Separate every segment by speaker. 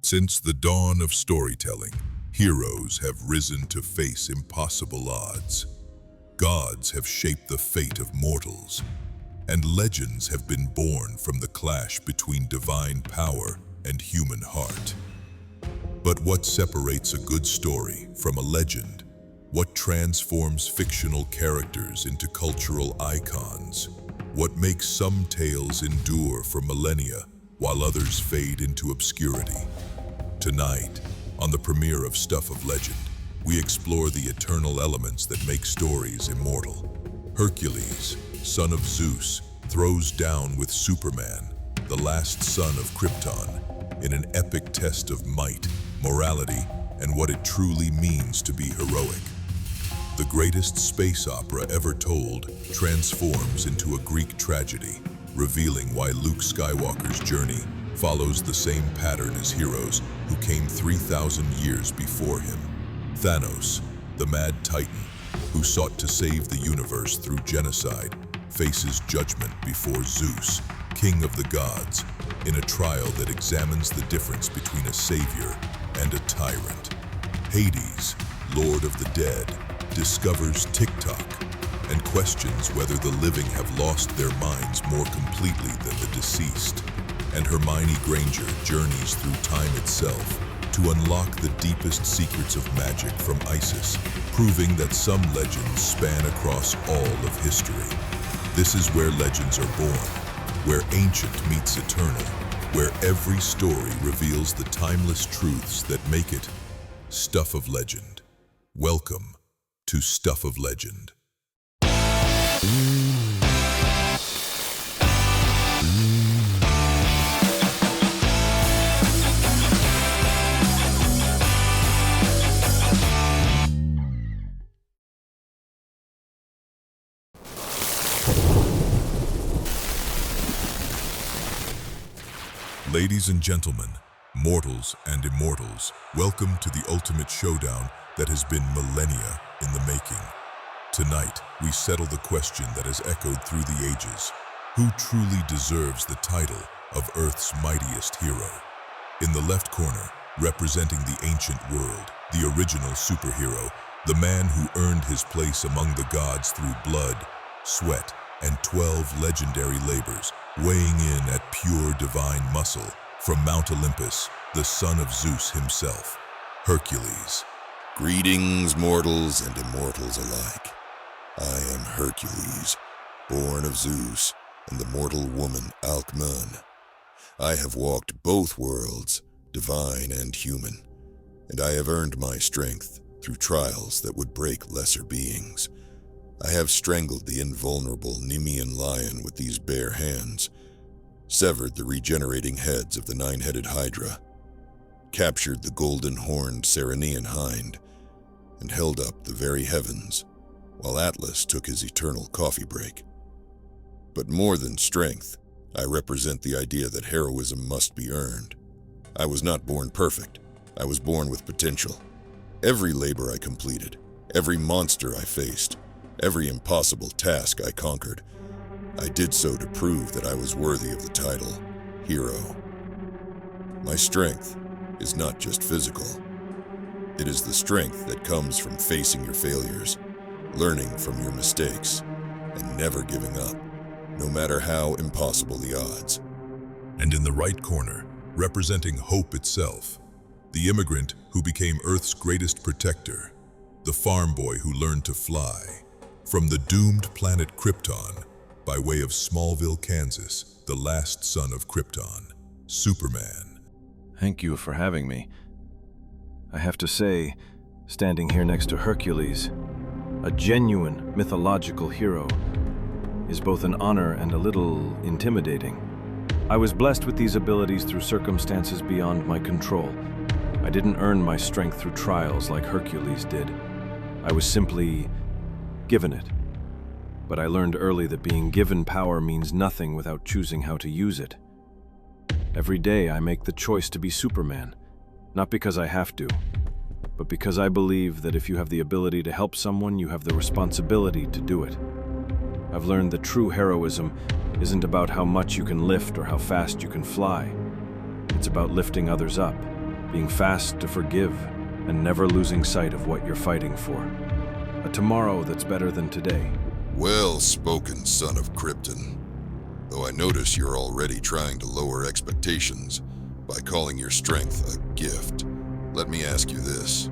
Speaker 1: Since the dawn of storytelling, heroes have risen to face impossible odds. Gods have shaped the fate of mortals, and legends have been born from the clash between divine power and human heart. But what separates a good story from a legend? What transforms fictional characters into cultural icons? What makes some tales endure for millennia while others fade into obscurity? Tonight, on the premiere of Stuff of Legend, we explore the eternal elements that make stories immortal. Hercules, son of Zeus, throws down with Superman, the last son of Krypton, in an epic test of might, morality, and what it truly means to be heroic. The greatest space opera ever told transforms into a Greek tragedy, revealing why Luke Skywalker's journey follows the same pattern as heroes who came 3,000 years before him. Thanos, the mad titan who sought to save the universe through genocide, faces judgment before Zeus, king of the gods, in a trial that examines the difference between a savior and a tyrant. Hades, lord of the dead, discovers TikTok and questions whether the living have lost their minds more completely than the deceased. And Hermione Granger journeys through time itself to unlock the deepest secrets of magic from Isis, proving that some legends span across all of history. This is where legends are born, where ancient meets eternal, where every story reveals the timeless truths that make it Stuff of Legend. Welcome to Stuff of Legend. Ladies and gentlemen, mortals and immortals, welcome to the ultimate showdown that has been millennia in the making. Tonight, we settle the question that has echoed through the ages. Who truly deserves the title of Earth's mightiest hero? In the left corner, representing the ancient world, the original superhero, the man who earned his place among the gods through blood, sweat, and 12 legendary labors, weighing in at pure divine muscle, from Mount Olympus, the son of Zeus himself, Hercules.
Speaker 2: Greetings, mortals and immortals alike. I am Hercules, born of Zeus and the mortal woman Alcmene. I have walked both worlds, divine and human, and I have earned my strength through trials that would break lesser beings. I have strangled the invulnerable Nemean lion with these bare hands, severed the regenerating heads of the nine-headed Hydra, captured the golden-horned Ceryneian hind, and held up the very heavens while Atlas took his eternal coffee break. But more than strength, I represent the idea that heroism must be earned. I was not born perfect. I was born with potential. Every labor I completed, every monster I faced, every impossible task I conquered, I did so to prove that I was worthy of the title, hero. My strength is not just physical. It is the strength that comes from facing your failures, learning from your mistakes, and never giving up, no matter how impossible the odds.
Speaker 1: And in the right corner, representing hope itself, the immigrant who became Earth's greatest protector, the farm boy who learned to fly, from the doomed planet Krypton, by way of Smallville, Kansas, the last son of Krypton, Superman.
Speaker 3: Thank you for having me. I have to say, standing here next to Hercules, a genuine mythological hero, is both an honor and a little intimidating. I was blessed with these abilities through circumstances beyond my control. I didn't earn my strength through trials like Hercules did. I was simply given it. But I learned early that being given power means nothing without choosing how to use it. Every day I make the choice to be Superman, not because I have to, but because I believe that if you have the ability to help someone, you have the responsibility to do it. I've learned that true heroism isn't about how much you can lift or how fast you can fly. It's about lifting others up, being fast to forgive and never losing sight of what you're fighting for. A tomorrow that's better than today.
Speaker 2: Well spoken, son of Krypton. Though I notice you're already trying to lower expectations by calling your strength a gift. Let me ask you this.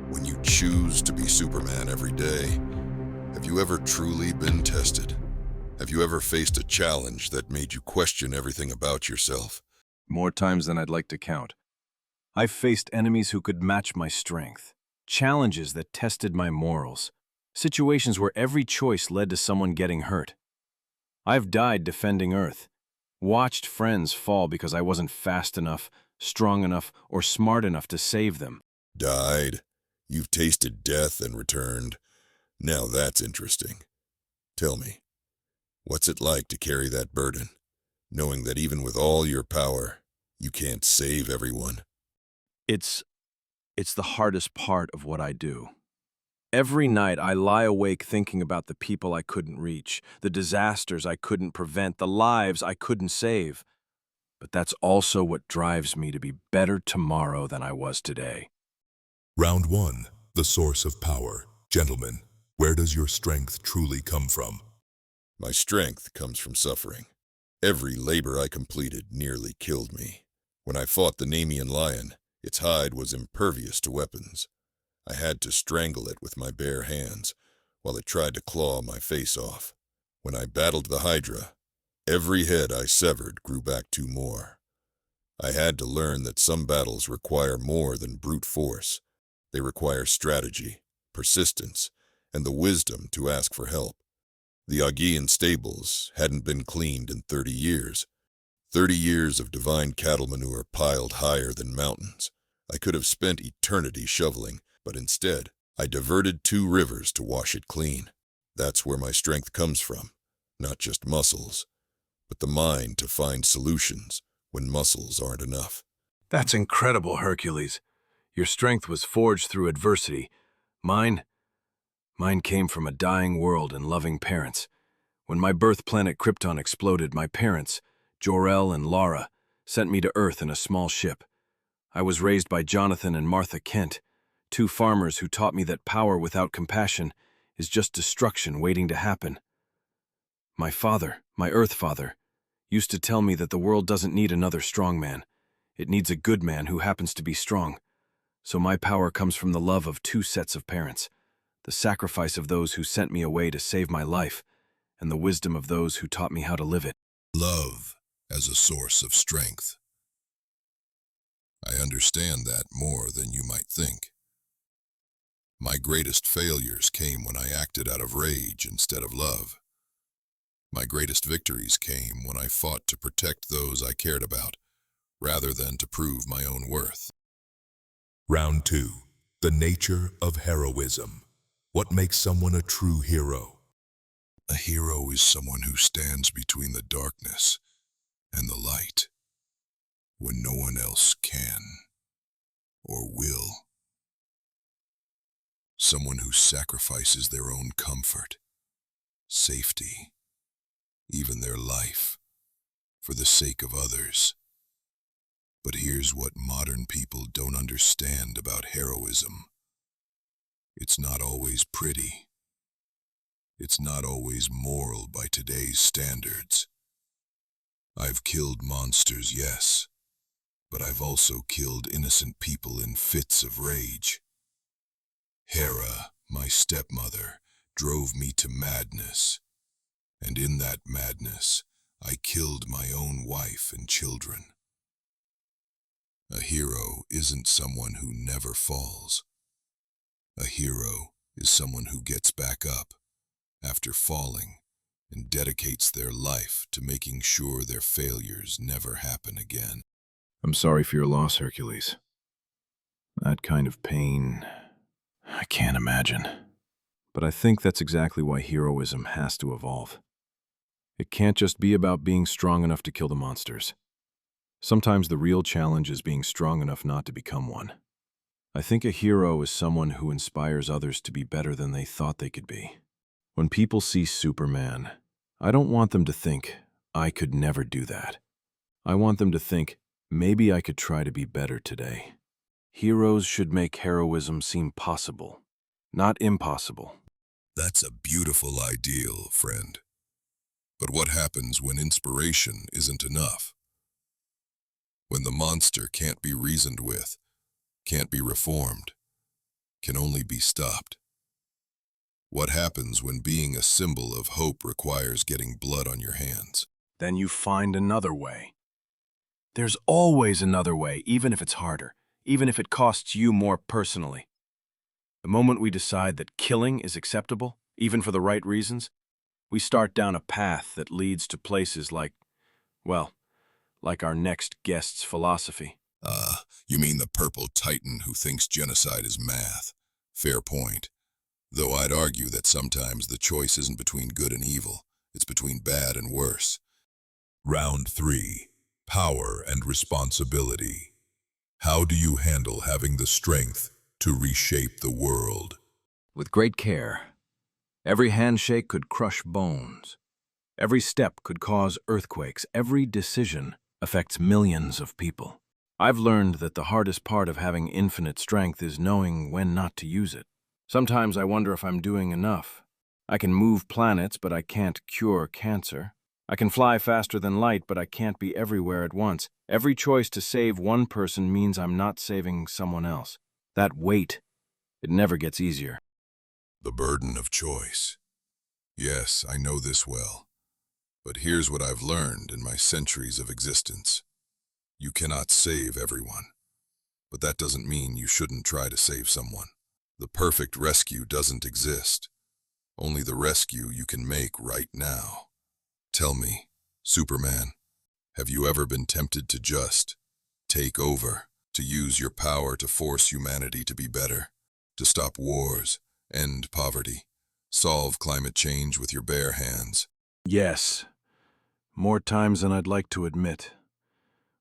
Speaker 2: When you choose to be Superman every day, have you ever truly been tested? Have you ever faced a challenge that made you question everything about yourself?
Speaker 3: More times than I'd like to count. I've faced enemies who could match my strength, challenges that tested my morals, situations where every choice led to someone getting hurt. I've died defending Earth, watched friends fall because I wasn't fast enough, strong enough, or smart enough to save them.
Speaker 2: Died? You've tasted death and returned. Now that's interesting. Tell me, what's it like to carry that burden, knowing that even with all your power, you can't save everyone?
Speaker 3: It's the hardest part of what I do. Every night I lie awake thinking about the people I couldn't reach, the disasters I couldn't prevent, the lives I couldn't save. But that's also what drives me to be better tomorrow than I was today.
Speaker 1: Round 1. The source of power. Gentlemen, where does your strength truly come from?
Speaker 2: My strength comes from suffering. Every labor I completed nearly killed me. When I fought the Nemean lion, its hide was impervious to weapons. I had to strangle it with my bare hands, while it tried to claw my face off. When I battled the Hydra, every head I severed grew back 2 more. I had to learn that some battles require more than brute force. They require strategy, persistence, and the wisdom to ask for help. The Augean stables hadn't been cleaned in 30 years. 30 years of divine cattle manure piled higher than mountains. I could have spent eternity shoveling, but instead, I diverted 2 rivers to wash it clean. That's where my strength comes from. Not just muscles, but the mind to find solutions when muscles aren't enough.
Speaker 3: That's incredible, Hercules. Your strength was forged through adversity. Mine came from a dying world and loving parents. When my birth planet Krypton exploded, my parents, Jor-El and Lara, sent me to Earth in a small ship. I was raised by Jonathan and Martha Kent, 2 farmers who taught me that power without compassion is just destruction waiting to happen. My father, my Earth father, used to tell me that the world doesn't need another strong man. It needs a good man who happens to be strong. So my power comes from the love of 2 sets of parents, the sacrifice of those who sent me away to save my life, and the wisdom of those who taught me how to live it.
Speaker 1: Love as a source of strength. I understand that more than you might think. My greatest failures came when I acted out of rage instead of love. My greatest victories came when I fought to protect those I cared about, rather than to prove my own worth. Round 2. The nature of heroism. What makes someone a true hero? A hero is someone who stands between the darkness and the light when no one else can or will. Someone who sacrifices their own comfort, safety, even their life, for the sake of others. But here's what modern people don't understand about heroism. It's not always pretty. It's not always moral by today's standards. I've killed monsters, yes, but I've also killed innocent people in fits of rage. Hera, my stepmother, drove me to madness, and in that madness, I killed my own wife and children. A hero isn't someone who never falls. A hero is someone who gets back up after falling and dedicates their life to making sure their failures never happen again.
Speaker 3: I'm sorry for your loss, Hercules. That kind of pain, I can't imagine. But I think that's exactly why heroism has to evolve. It can't just be about being strong enough to kill the monsters. Sometimes the real challenge is being strong enough not to become one. I think a hero is someone who inspires others to be better than they thought they could be. When people see Superman, I don't want them to think, I could never do that. I want them to think, maybe I could try to be better today. Heroes should make heroism seem possible, not impossible.
Speaker 1: That's a beautiful ideal, friend. But what happens when inspiration isn't enough? When the monster can't be reasoned with, can't be reformed, can only be stopped? What happens when being a symbol of hope requires getting blood on your hands?
Speaker 3: Then you find another way. There's always another way, even if it's harder, even if it costs you more personally. The moment we decide that killing is acceptable, even for the right reasons, we start down a path that leads to places like, well, like our next guest's philosophy.
Speaker 1: You mean the purple titan who thinks genocide is math. Fair point. Though I'd argue that sometimes the choice isn't between good and evil, it's between bad and worse. Round 3. Power and responsibility. How do you handle having the strength to reshape the world?
Speaker 3: With great care. Every handshake could crush bones. Every step could cause earthquakes. Every decision affects millions of people. I've learned that the hardest part of having infinite strength is knowing when not to use it. Sometimes I wonder if I'm doing enough. I can move planets, but I can't cure cancer. I can fly faster than light, but I can't be everywhere at once. Every choice to save one person means I'm not saving someone else. That weight, it never gets easier.
Speaker 1: The burden of choice. Yes, I know this well. But here's what I've learned in my centuries of existence. You cannot save everyone. But that doesn't mean you shouldn't try to save someone. The perfect rescue doesn't exist. Only the rescue you can make right now. Tell me, Superman, have you ever been tempted to just take over, to use your power to force humanity to be better, to stop wars, end poverty, solve climate change with your bare hands?
Speaker 3: Yes, more times than I'd like to admit.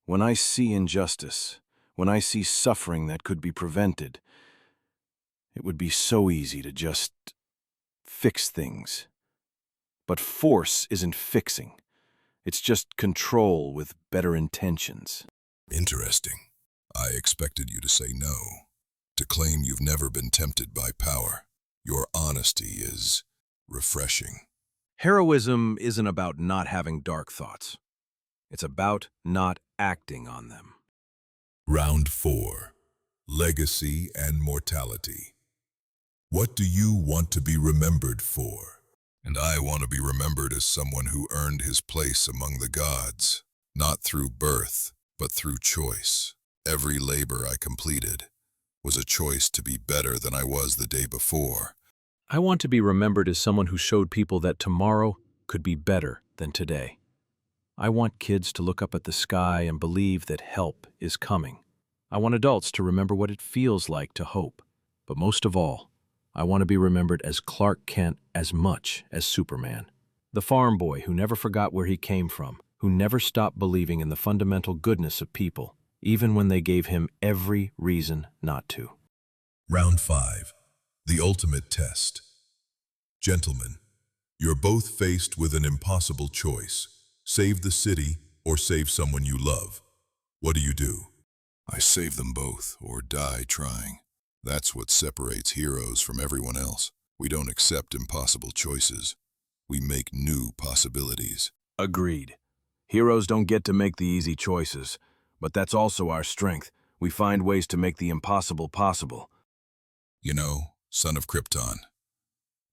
Speaker 3: When I see injustice, when I see suffering that could be prevented, it would be so easy to just fix things. But force isn't fixing. It's just control with better intentions.
Speaker 1: Interesting. I expected you to say no, to claim you've never been tempted by power. Your honesty is refreshing.
Speaker 3: Heroism isn't about not having dark thoughts. It's about not acting on them.
Speaker 1: Round 4. Legacy and mortality. What do you want to be remembered for? And I want to be remembered as someone who earned his place among the gods, not through birth, but through choice. Every labor I completed was a choice to be better than I was the day before.
Speaker 3: I want to be remembered as someone who showed people that tomorrow could be better than today. I want kids to look up at the sky and believe that help is coming. I want adults to remember what it feels like to hope. But most of all, I want to be remembered as Clark Kent as much as Superman. The farm boy who never forgot where he came from, who never stopped believing in the fundamental goodness of people, even when they gave him every reason not to.
Speaker 1: Round 5. The ultimate test. Gentlemen, you're both faced with an impossible choice. Save the city or save someone you love. What do? I save them both or die trying. That's what separates heroes from everyone else. We don't accept impossible choices. We make new possibilities.
Speaker 3: Agreed. Heroes don't get to make the easy choices, but that's also our strength. We find ways to make the impossible possible.
Speaker 1: You know, son of Krypton,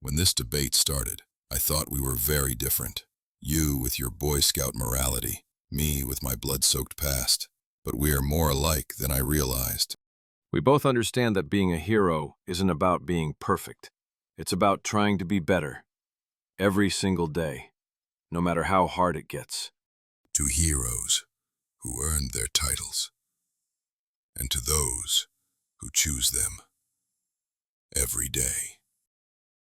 Speaker 1: when this debate started, I thought we were very different. You with your Boy Scout morality, me with my blood-soaked past. But we are more alike than I realized.
Speaker 3: We both understand that being a hero isn't about being perfect. It's about trying to be better every single day, no matter how hard it gets.
Speaker 1: To heroes who earned their titles, and to those who choose them every day.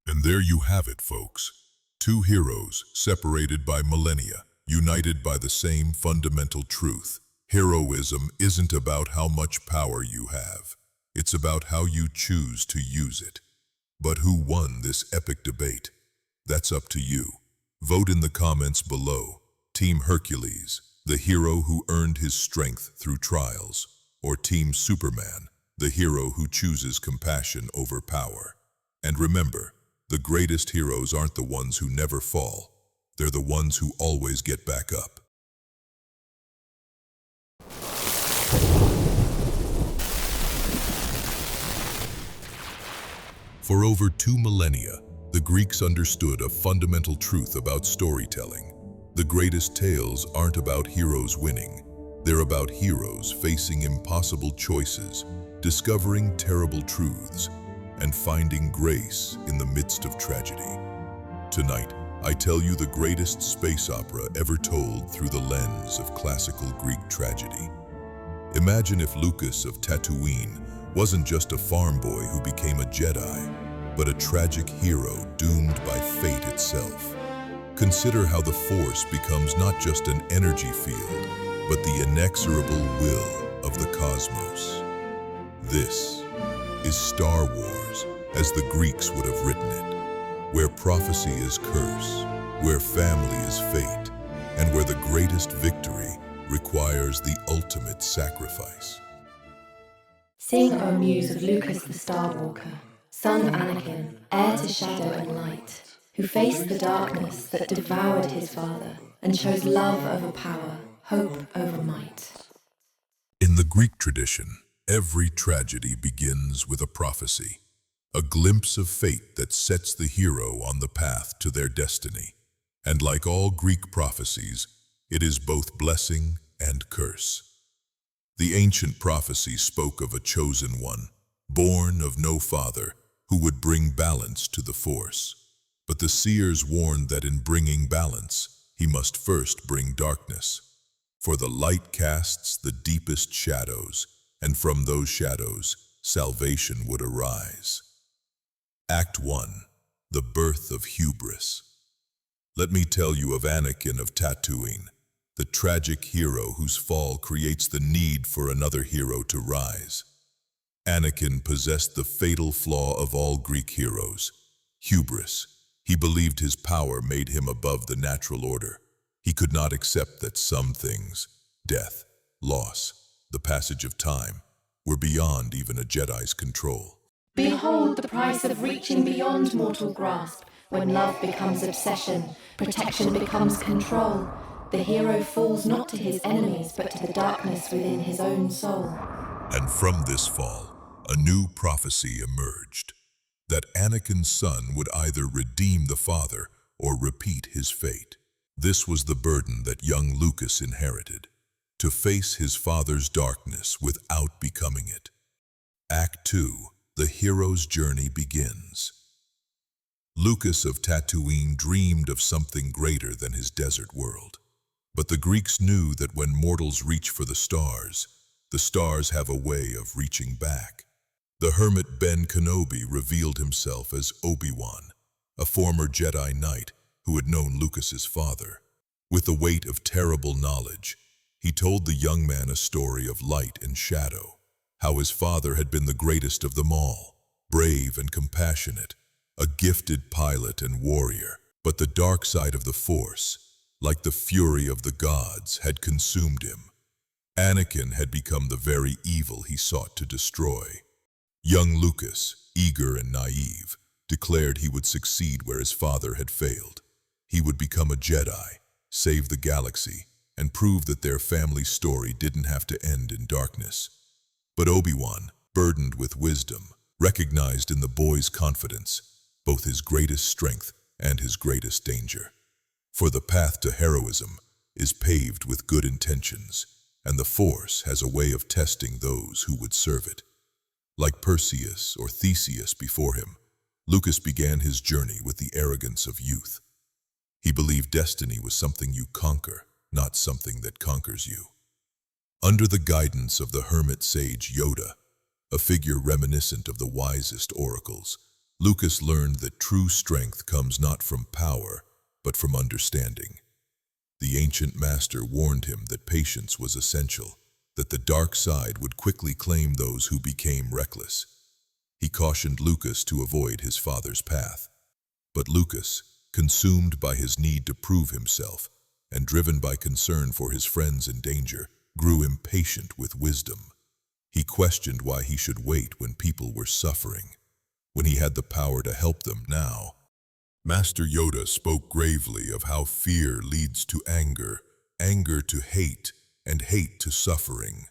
Speaker 1: And there you have it, folks. 2 heroes separated by millennia, united by the same fundamental truth. Heroism isn't about how much power you have. It's about how you choose to use it. But who won this epic debate? That's up to you. Vote in the comments below. Team Hercules, the hero who earned his strength through trials, or Team Superman, the hero who chooses compassion over power. And remember, the greatest heroes aren't the ones who never fall. They're the ones who always get back up. For over 2 millennia, the Greeks understood a fundamental truth about storytelling. The greatest tales aren't about heroes winning. They're about heroes facing impossible choices, discovering terrible truths, and finding grace in the midst of tragedy. Tonight, I tell you the greatest space opera ever told through the lens of classical Greek tragedy. Imagine if Lucas of Tatooine wasn't just a farm boy who became a Jedi, but a tragic hero doomed by fate itself. Consider how the Force becomes not just an energy field, but the inexorable will of the cosmos. This is Star Wars, as the Greeks would have written it, where prophecy is curse, where family is fate, and where the greatest victory requires the ultimate sacrifice.
Speaker 4: Sing, O muse of Lucas the Skywalker, son of Anakin, heir to shadow and light, who faced the darkness that devoured his father and chose love over power, hope over might.
Speaker 1: In the Greek tradition, every tragedy begins with a prophecy, a glimpse of fate that sets the hero on the path to their destiny. And like all Greek prophecies, it is both blessing and curse. The ancient prophecy spoke of a chosen one, born of no father, who would bring balance to the Force. But the seers warned that in bringing balance, he must first bring darkness. For the light casts the deepest shadows, and from those shadows, salvation would arise. Act 1. The birth of hubris. Let me tell you of Anakin of Tatooine, the tragic hero whose fall creates the need for another hero to rise. Anakin possessed the fatal flaw of all Greek heroes, hubris. He believed his power made him above the natural order. He could not accept that some things, death, loss, the passage of time, were beyond even a Jedi's control.
Speaker 4: Behold the price of reaching beyond mortal grasp. When love becomes obsession, protection becomes control. The hero falls not to his enemies, but to the darkness within his own soul.
Speaker 1: And from this fall, a new prophecy emerged, that Anakin's son would either redeem the father or repeat his fate. This was the burden that young Lucas inherited, to face his father's darkness without becoming it. Act 2, the hero's journey begins. Lucas of Tatooine dreamed of something greater than his desert world. But the Greeks knew that when mortals reach for the stars have a way of reaching back. The hermit Ben Kenobi revealed himself as Obi-Wan, a former Jedi Knight who had known Lucas's father. With the weight of terrible knowledge, he told the young man a story of light and shadow, how his father had been the greatest of them all, brave and compassionate, a gifted pilot and warrior. But the dark side of the Force, like the fury of the gods, had consumed him. Anakin had become the very evil he sought to destroy. Young Lucas, eager and naive, declared he would succeed where his father had failed. He would become a Jedi, save the galaxy, and prove that their family story didn't have to end in darkness. But Obi-Wan, burdened with wisdom, recognized in the boy's confidence both his greatest strength and his greatest danger. For the path to heroism is paved with good intentions, and the Force has a way of testing those who would serve it. Like Perseus or Theseus before him, Lucas began his journey with the arrogance of youth. He believed destiny was something you conquer, not something that conquers you. Under the guidance of the hermit sage Yoda, a figure reminiscent of the wisest oracles, Lucas learned that true strength comes not from power, but from understanding. The ancient master warned him that patience was essential, that the dark side would quickly claim those who became reckless. He cautioned Lucas to avoid his father's path. But Lucas, consumed by his need to prove himself and driven by concern for his friends in danger, grew impatient with wisdom. He questioned why he should wait when people were suffering, when he had the power to help them now. Master Yoda spoke gravely of how fear leads to anger, anger to hate, and hate to suffering.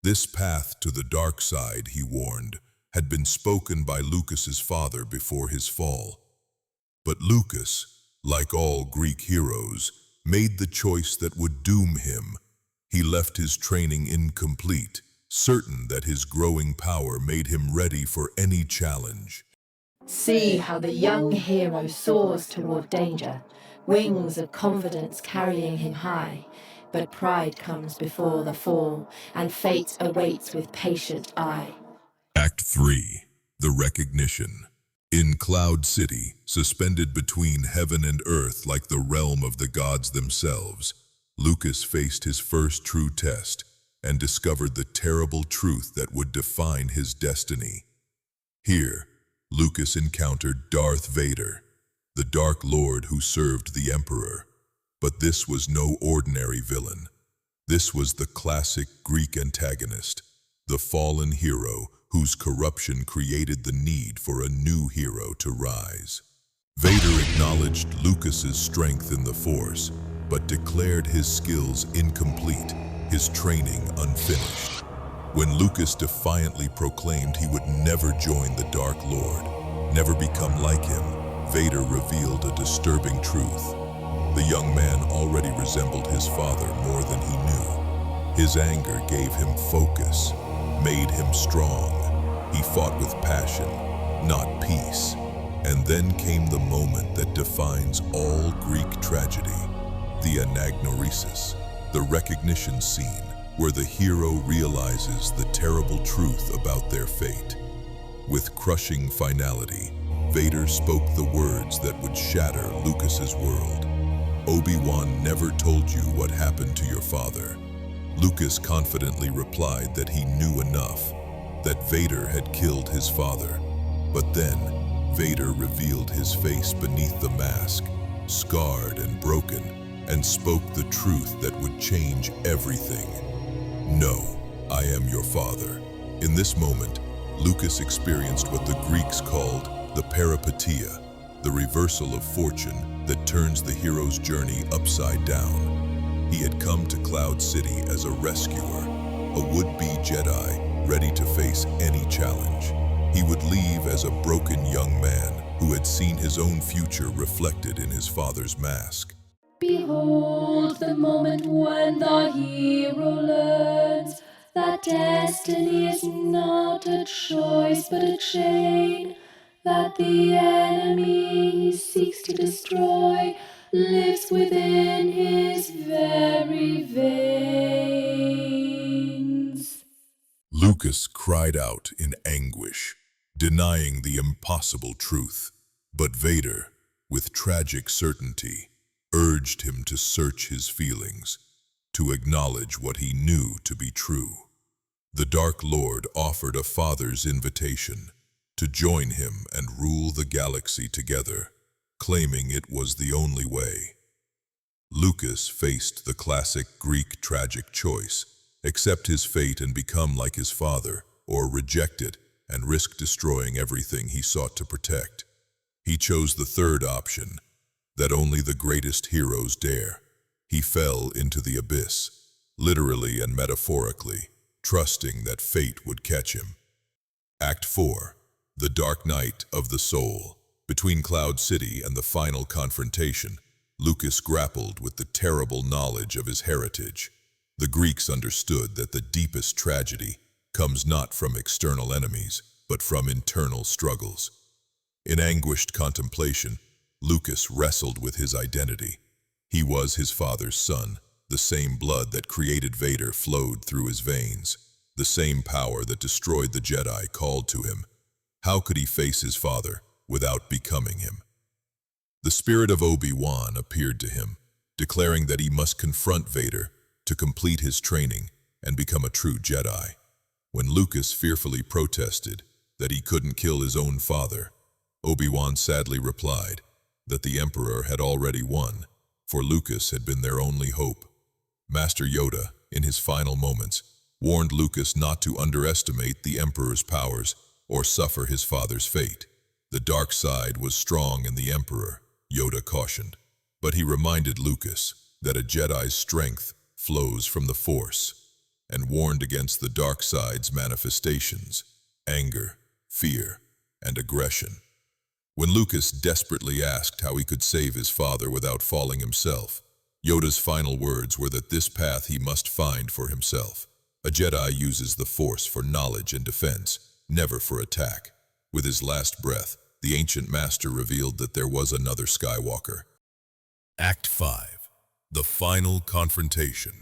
Speaker 1: This path to the dark side, he warned, had been spoken by Lucas's father before his fall. But Lucas, like all Greek heroes, made the choice that would doom him. He left his training incomplete, certain that his growing power made him ready for any challenge.
Speaker 4: See how the young hero soars toward danger, wings of confidence carrying him high. But pride comes before the fall, and fate awaits with patient eye.
Speaker 1: Act 3. The Recognition. In Cloud City, suspended between heaven and earth like the realm of the gods themselves, Lucas faced his first true test and discovered the terrible truth that would define his destiny. Here, Lucas encountered Darth Vader, the Dark Lord who served the Emperor. But this was no ordinary villain. This was the classic Greek antagonist, the fallen hero whose corruption created the need for a new hero to rise. Vader acknowledged Lucas's strength in the Force, but declared his skills incomplete, his training unfinished. When Lucas defiantly proclaimed he would never join the Dark Lord, never become like him, Vader revealed a disturbing truth. The young man already resembled his father more than he knew. His anger gave him focus, made him strong. He fought with passion, not peace. And then came the moment that defines all Greek tragedy, the anagnoresis, the recognition scene where the hero realizes the terrible truth about their fate. With crushing finality, Vader spoke the words that would shatter Lucas's world. Obi-Wan never told you what happened to your father. Lucas confidently replied that he knew enough, that Vader had killed his father. But then, Vader revealed his face beneath the mask, scarred and broken, and spoke the truth that would change everything. No, I am your father. In this moment, Lucas experienced what the Greeks called the peripeteia, the reversal of fortune that turns the hero's journey upside down. He had come to Cloud City as a rescuer, a would-be Jedi ready to face any challenge. He would leave as a broken young man who had seen his own future reflected in his father's mask.
Speaker 4: Behold the moment when the hero learns that destiny is not a choice but a chain, that the enemy he seeks to destroy lives within his very veins.
Speaker 1: Lucas cried out in anguish, denying the impossible truth. But Vader, with tragic certainty, urged him to search his feelings, to acknowledge what he knew to be true. The Dark Lord offered a father's invitation to join him and rule the galaxy together, claiming it was the only way. Lucas faced the classic Greek tragic choice: accept his fate and become like his father, or reject it and risk destroying everything he sought to protect. He chose the third option, that only the greatest heroes dare. He fell into the abyss, literally and metaphorically, trusting that fate would catch him. Act 4. The Dark Night of the Soul. Between Cloud City and the final confrontation, Lucas grappled with the terrible knowledge of his heritage. The Greeks understood that the deepest tragedy comes not from external enemies, but from internal struggles. In anguished contemplation, Lucas wrestled with his identity. He was his father's son. The same blood that created Vader flowed through his veins. The same power that destroyed the Jedi called to him. How could he face his father without becoming him? The spirit of Obi-Wan appeared to him, declaring that he must confront Vader to complete his training and become a true Jedi. When Lucas fearfully protested that he couldn't kill his own father, Obi-Wan sadly replied that the Emperor had already won, for Lucas had been their only hope. Master Yoda, in his final moments, warned Lucas not to underestimate the Emperor's powers or suffer his father's fate. The dark side was strong in the Emperor, Yoda cautioned, but he reminded Lucas that a Jedi's strength flows from the Force, and warned against the dark side's manifestations, anger, fear, and aggression. When Lucas desperately asked how he could save his father without falling himself, Yoda's final words were that this path he must find for himself. A Jedi uses the Force for knowledge and defense, never for attack. With his last breath, the ancient master revealed that there was another Skywalker. Act 5. The Final Confrontation.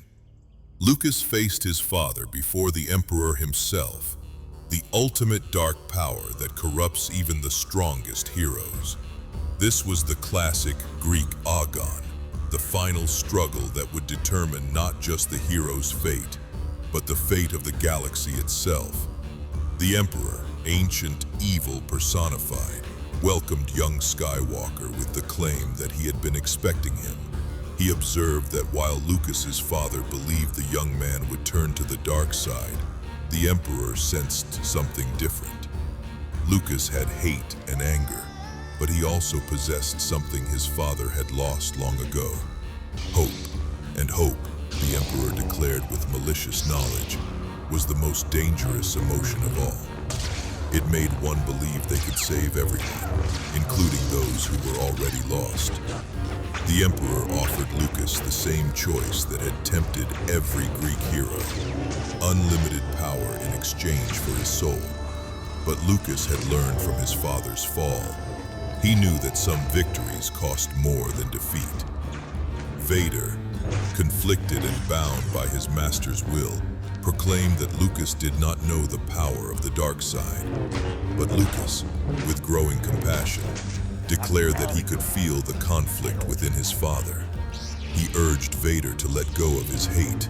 Speaker 1: Lucas faced his father before the Emperor himself, the ultimate dark power that corrupts even the strongest heroes. This was the classic Greek agon, the final struggle that would determine not just the hero's fate, but the fate of the galaxy itself. The Emperor, ancient evil personified, welcomed young Skywalker with the claim that he had been expecting him. He observed that while Lucas's father believed the young man would turn to the dark side, the Emperor sensed something different. Lucas had hate and anger, but he also possessed something his father had lost long ago. Hope. And hope, the Emperor declared with malicious knowledge, was the most dangerous emotion of all. It made one believe they could save everyone, including those who were already lost. The Emperor offered Lucas the same choice that had tempted every Greek hero, unlimited power in exchange for his soul. But Lucas had learned from his father's fall. He knew that some victories cost more than defeat. Vader, conflicted and bound by his master's will, proclaimed that Lucas did not know the power of the dark side. But Lucas, with growing compassion, declared that he could feel the conflict within his father. He urged Vader to let go of his hate.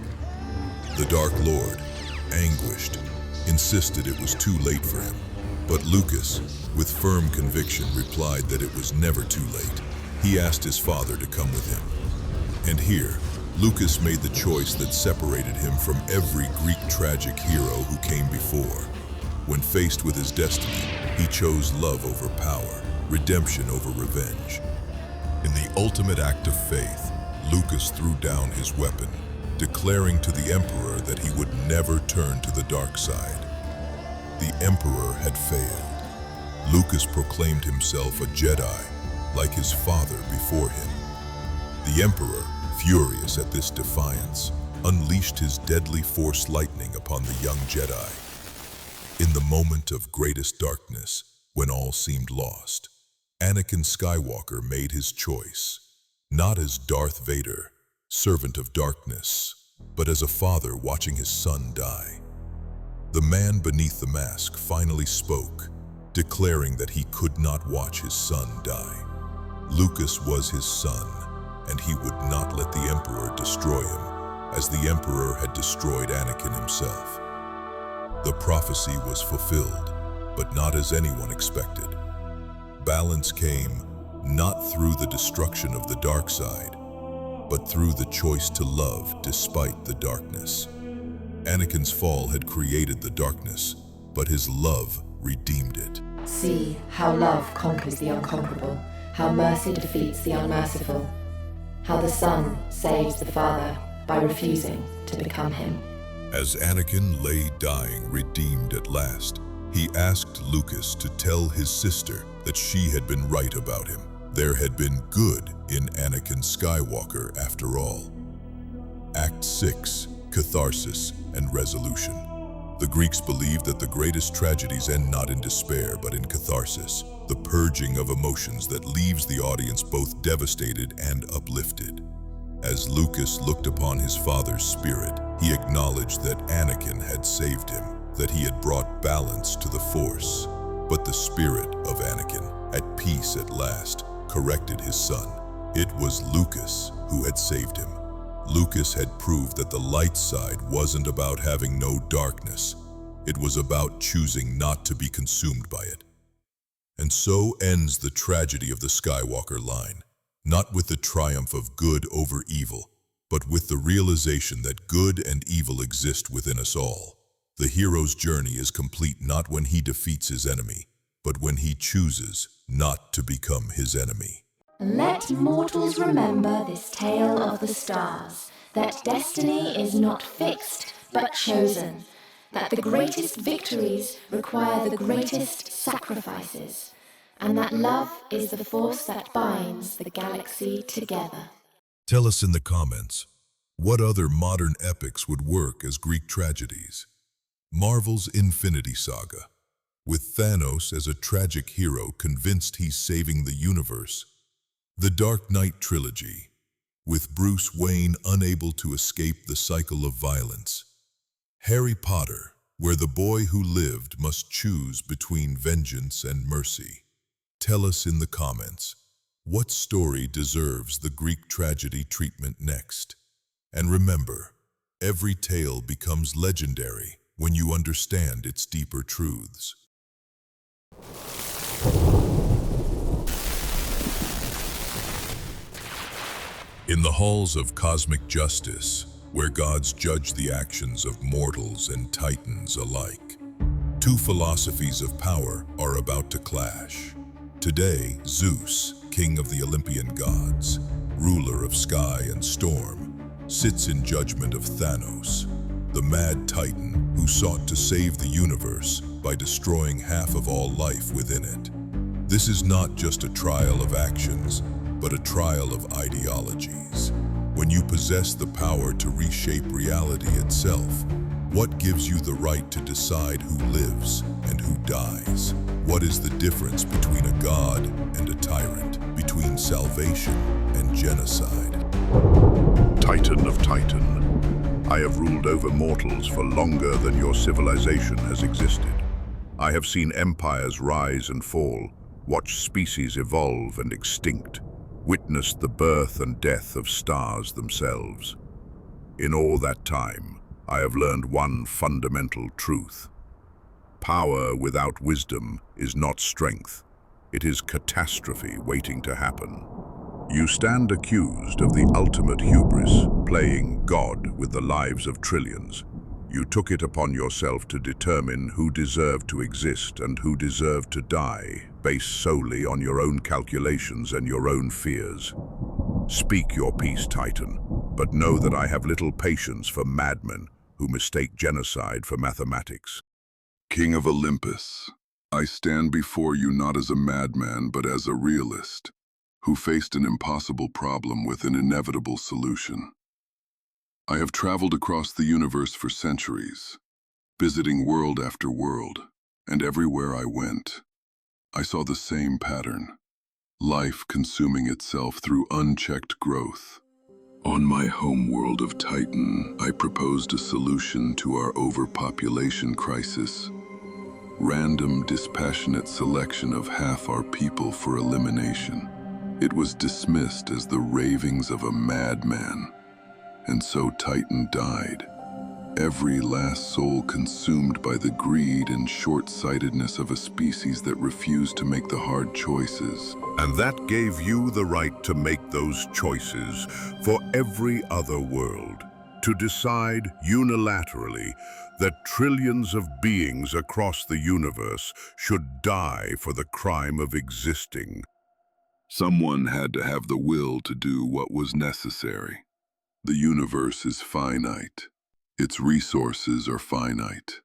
Speaker 1: The Dark Lord, anguished, insisted it was too late for him. But Lucas, with firm conviction, replied that it was never too late. He asked his father to come with him. And here, Lucas made the choice that separated him from every Greek tragic hero who came before. When faced with his destiny, he chose love over power, redemption over revenge. In the ultimate act of faith, Lucas threw down his weapon, declaring to the Emperor that he would never turn to the dark side. The Emperor had failed. Lucas proclaimed himself a Jedi, like his father before him. The Emperor, furious at this defiance, unleashed his deadly Force lightning upon the young Jedi. In the moment of greatest darkness, when all seemed lost, Anakin Skywalker made his choice, not as Darth Vader, servant of darkness, but as a father watching his son die. The man beneath the mask finally spoke, declaring that he could not watch his son die. Lucas was his son, and he would not let the Emperor destroy him, as the Emperor had destroyed Anakin himself. The prophecy was fulfilled, but not as anyone expected. Balance came not through the destruction of the dark side, but through the choice to love despite the darkness. Anakin's fall had created the darkness, but his love redeemed it.
Speaker 4: See how love conquers the unconquerable, how mercy defeats the unmerciful, how the Son saves the Father by refusing to become him.
Speaker 1: As Anakin lay dying, redeemed at last, he asked Lucas to tell his sister that she had been right about him. There had been good in Anakin Skywalker after all. Act 6, Catharsis and Resolution. The Greeks believed that the greatest tragedies end not in despair, but in catharsis, the purging of emotions that leaves the audience both devastated and uplifted. As Lucas looked upon his father's spirit, he acknowledged that Anakin had saved him, that he had brought balance to the Force. But the spirit of Anakin, at peace at last, corrected his son. It was Lucas who had saved him. Lucas had proved that the light side wasn't about having no darkness. It was about choosing not to be consumed by it. And so ends the tragedy of the Skywalker line, not with the triumph of good over evil, but with the realization that good and evil exist within us all. The hero's journey is complete not when he defeats his enemy, but when he chooses not to become his enemy.
Speaker 4: Let mortals remember this tale of the stars, that destiny is not fixed, but chosen, that the greatest victories require the greatest sacrifices, and that love is the force that binds the galaxy together.
Speaker 1: Tell us in the comments, what other modern epics would work as Greek tragedies? Marvel's Infinity Saga, with Thanos as a tragic hero convinced he's saving the universe. The Dark Knight trilogy, with Bruce Wayne unable to escape the cycle of violence. Harry Potter, where the boy who lived must choose between vengeance and mercy. Tell us in the comments, what story deserves the Greek tragedy treatment next? And remember, every tale becomes legendary when you understand its deeper truths. In the halls of cosmic justice, where gods judge the actions of mortals and titans alike, two philosophies of power are about to clash. Today, Zeus, king of the Olympian gods, ruler of sky and storm, sits in judgment of Thanos, the mad titan who sought to save the universe by destroying half of all life within it. This is not just a trial of actions, but a trial of ideologies. When you possess the power to reshape reality itself, what gives you the right to decide who lives and who dies? What is the difference between a god and a tyrant, between salvation and genocide?
Speaker 5: Titan of Titan, I have ruled over mortals for longer than your civilization has existed. I have seen empires rise and fall, watched species evolve and extinct, witnessed the birth and death of stars themselves. In all that time, I have learned one fundamental truth. Power without wisdom is not strength. It is catastrophe waiting to happen. You stand accused of the ultimate hubris, playing God with the lives of trillions. You took it upon yourself to determine who deserved to exist and who deserved to die, based solely on your own calculations and your own fears. Speak your peace, Titan, but know that I have little patience for madmen who mistake genocide for mathematics.
Speaker 6: King of Olympus, I stand before you not as a madman but as a realist, who faced an impossible problem with an inevitable solution. I have traveled across the universe for centuries, visiting world after world, and everywhere I went, I saw the same pattern, life consuming itself through unchecked growth. On my home world of Titan, I proposed a solution to our overpopulation crisis. Random, dispassionate selection of half our people for elimination. It was dismissed as the ravings of a madman, and so Titan died. Every last soul consumed by the greed and short-sightedness of a species that refused to make the hard choices.
Speaker 5: And that gave you the right to make those choices for every other world, to decide unilaterally that trillions of beings across the universe should die for the crime of existing.
Speaker 6: Someone had to have the will to do what was necessary. The universe is finite. Its resources are finite.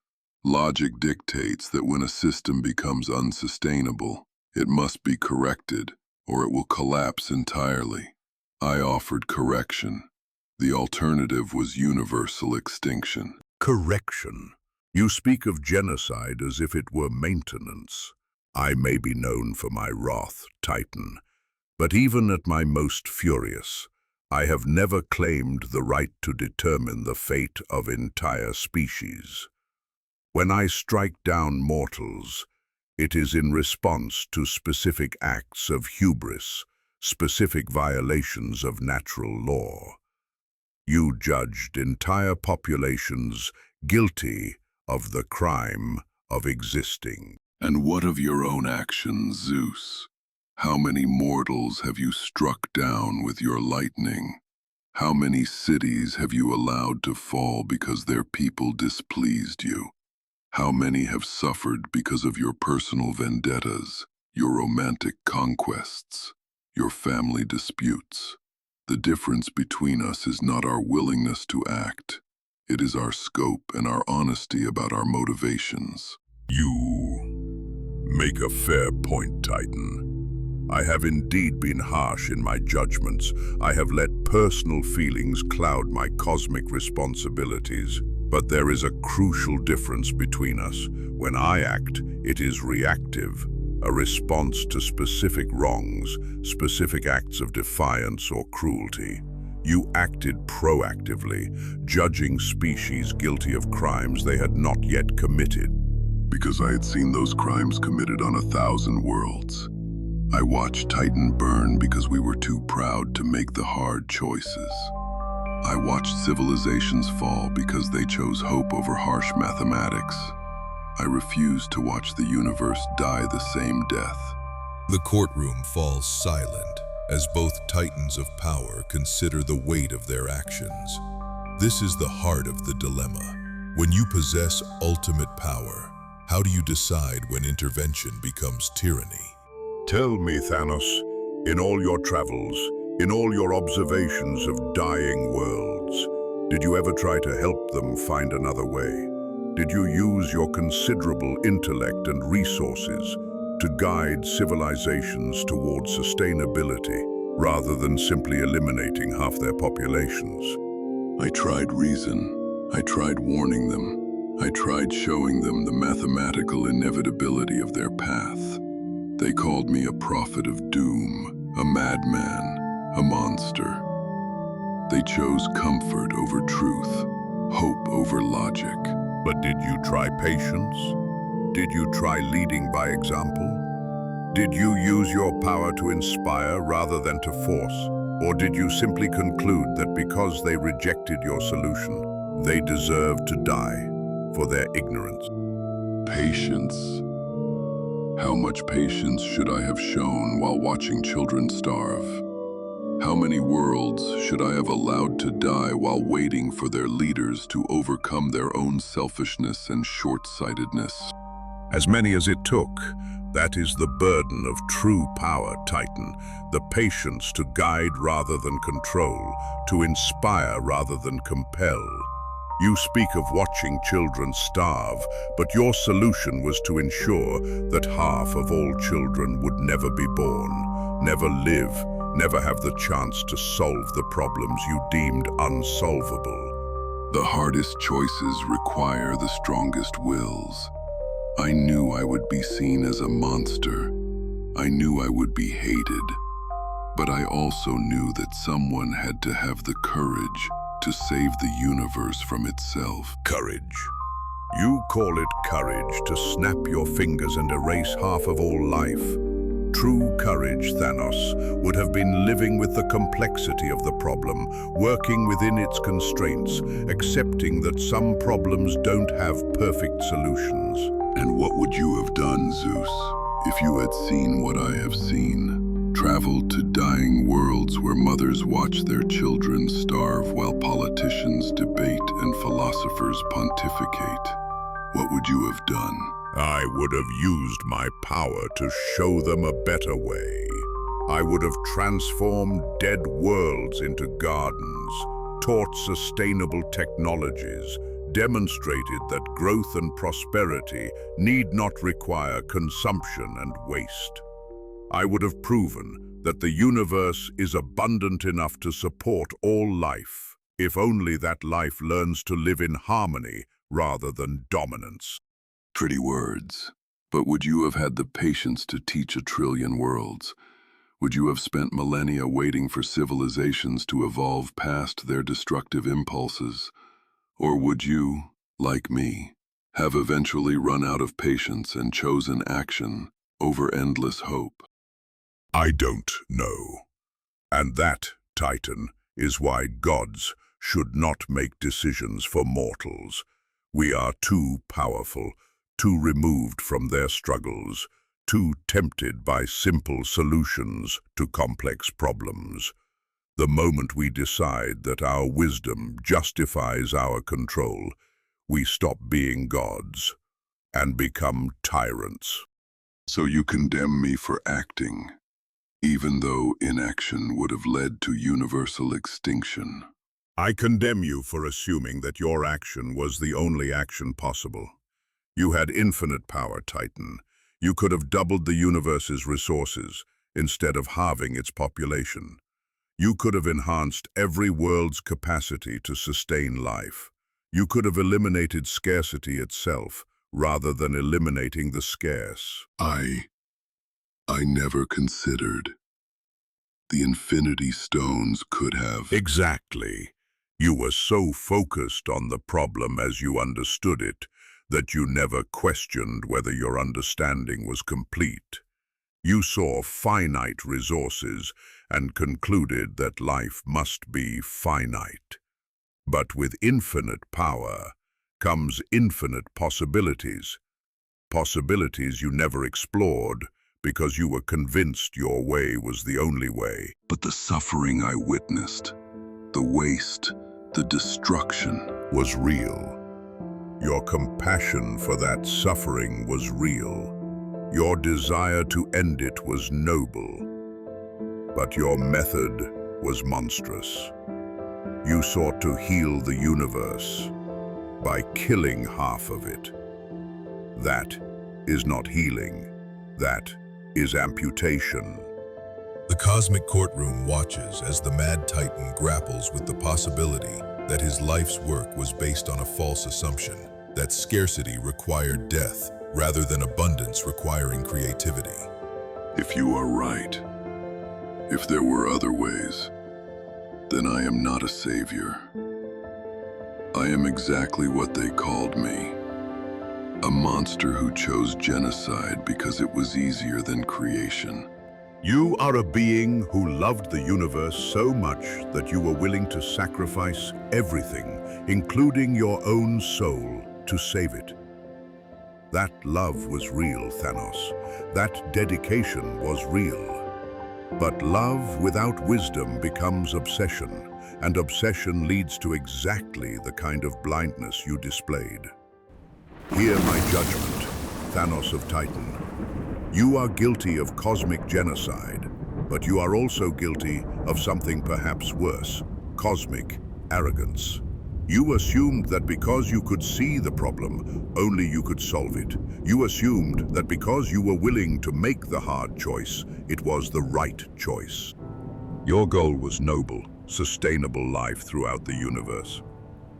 Speaker 6: Logic dictates that when a system becomes unsustainable, it must be corrected, or it will collapse entirely. I offered correction. The alternative was universal extinction.
Speaker 5: Correction. You speak of genocide as if it were maintenance. I may be known for my wrath, Titan, but even at my most furious, I have never claimed the right to determine the fate of entire species. When I strike down mortals, it is in response to specific acts of hubris, specific violations of natural law. You judged entire populations guilty of the crime of existing.
Speaker 6: And what of your own actions, Zeus? How many mortals have you struck down with your lightning? How many cities have you allowed to fall because their people displeased you? How many have suffered because of your personal vendettas, your romantic conquests, your family disputes? The difference between us is not our willingness to act. It is our scope and our honesty about our motivations.
Speaker 5: You make a fair point, Titan. I have indeed been harsh in my judgments. I have let personal feelings cloud my cosmic responsibilities. But there is a crucial difference between us. When I act, it is reactive, a response to specific wrongs, specific acts of defiance or cruelty. You acted proactively, judging species guilty of crimes they had not yet committed.
Speaker 6: Because I had seen those crimes committed on 1,000 worlds. I watched Titan burn because we were too proud to make the hard choices. I watched civilizations fall because they chose hope over harsh mathematics. I refused to watch the universe die the same death.
Speaker 1: The courtroom falls silent as both titans of power consider the weight of their actions. This is the heart of the dilemma. When you possess ultimate power, how do you decide when intervention becomes tyranny?
Speaker 5: Tell me, Thanos, in all your travels, in all your observations of dying worlds, did you ever try to help them find another way? Did you use your considerable intellect and resources to guide civilizations towards sustainability rather than simply eliminating half their populations?
Speaker 6: I tried reason. I tried warning them. I tried showing them the mathematical inevitability of their path. They called me a prophet of doom, a madman, a monster. They chose comfort over truth, hope over logic.
Speaker 5: But did you try patience? Did you try leading by example? Did you use your power to inspire rather than to force? Or did you simply conclude that because they rejected your solution, they deserved to die for their ignorance?
Speaker 6: Patience. How much patience should I have shown while watching children starve? How many worlds should I have allowed to die while waiting for their leaders to overcome their own selfishness and short-sightedness?
Speaker 5: As many as it took. That is the burden of true power, Titan. The patience to guide rather than control, to inspire rather than compel. You speak of watching children starve, but your solution was to ensure that half of all children would never be born, never live, never have the chance to solve the problems you deemed unsolvable.
Speaker 6: The hardest choices require the strongest wills. I knew I would be seen as a monster. I knew I would be hated. But I also knew that someone had to have the courage to save the universe from itself.
Speaker 5: Courage. You call it courage to snap your fingers and erase half of all life. True courage, Thanos, would have been living with the complexity of the problem, working within its constraints, accepting that some problems don't have perfect solutions.
Speaker 6: And what would you have done, Zeus, if you had seen what I have seen? Traveled to dying worlds where mothers watch their children starve while politicians debate and philosophers pontificate. What would you have done?
Speaker 5: I would have used my power to show them a better way. I would have transformed dead worlds into gardens, taught sustainable technologies, demonstrated that growth and prosperity need not require consumption and waste. I would have proven that the universe is abundant enough to support all life, if only that life learns to live in harmony rather than dominance.
Speaker 6: Pretty words. But would you have had the patience to teach 1 trillion worlds? Would you have spent millennia waiting for civilizations to evolve past their destructive impulses? Or would you, like me, have eventually run out of patience and chosen action over endless hope?
Speaker 5: I don't know. And that, Titan, is why gods should not make decisions for mortals. We are too powerful, too removed from their struggles, too tempted by simple solutions to complex problems. The moment we decide that our wisdom justifies our control, we stop being gods and become tyrants.
Speaker 6: So you condemn me for acting, even though inaction would have led to universal extinction.
Speaker 5: I condemn you for assuming that your action was the only action possible. You had infinite power, Titan. You could have doubled the universe's resources instead of halving its population. You could have enhanced every world's capacity to sustain life. You could have eliminated scarcity itself rather than eliminating the scarce.
Speaker 6: I never considered. The Infinity Stones could have...
Speaker 5: Exactly. You were so focused on the problem as you understood it that you never questioned whether your understanding was complete. You saw finite resources and concluded that life must be finite. But with infinite power comes infinite possibilities. Possibilities you never explored because you were convinced your way was the only way.
Speaker 6: But the suffering I witnessed, the waste, the destruction,
Speaker 5: Was real. Your compassion for that suffering was real. Your desire to end it was noble. But your method was monstrous. You sought to heal the universe by killing half of it. That is not healing. That is amputation.
Speaker 1: The cosmic courtroom watches as the Mad Titan grapples with the possibility that his life's work was based on a false assumption, that scarcity required death rather than abundance requiring creativity.
Speaker 6: if you are right, if there were other ways, then I am not a savior. I am exactly what they called me. A monster who chose genocide because it was easier than creation.
Speaker 5: You are a being who loved the universe so much that you were willing to sacrifice everything, including your own soul, to save it. That love was real, Thanos. That dedication was real. But love without wisdom becomes obsession, and obsession leads to exactly the kind of blindness you displayed. Hear my judgment, Thanos of Titan. You are guilty of cosmic genocide, but you are also guilty of something perhaps worse, cosmic arrogance. You assumed that because you could see the problem, only you could solve it. You assumed that because you were willing to make the hard choice, it was the right choice. Your goal was noble, sustainable life throughout the universe.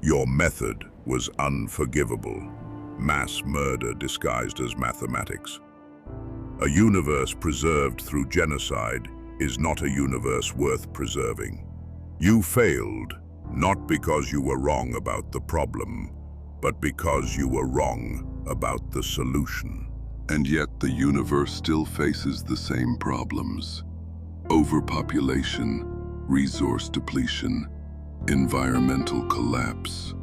Speaker 5: Your method was unforgivable, mass murder disguised as mathematics. A universe preserved through genocide is not a universe worth preserving. You failed, not because you were wrong about the problem, but because you were wrong about the solution.
Speaker 6: And yet the universe still faces the same problems. Overpopulation, resource depletion, environmental collapse.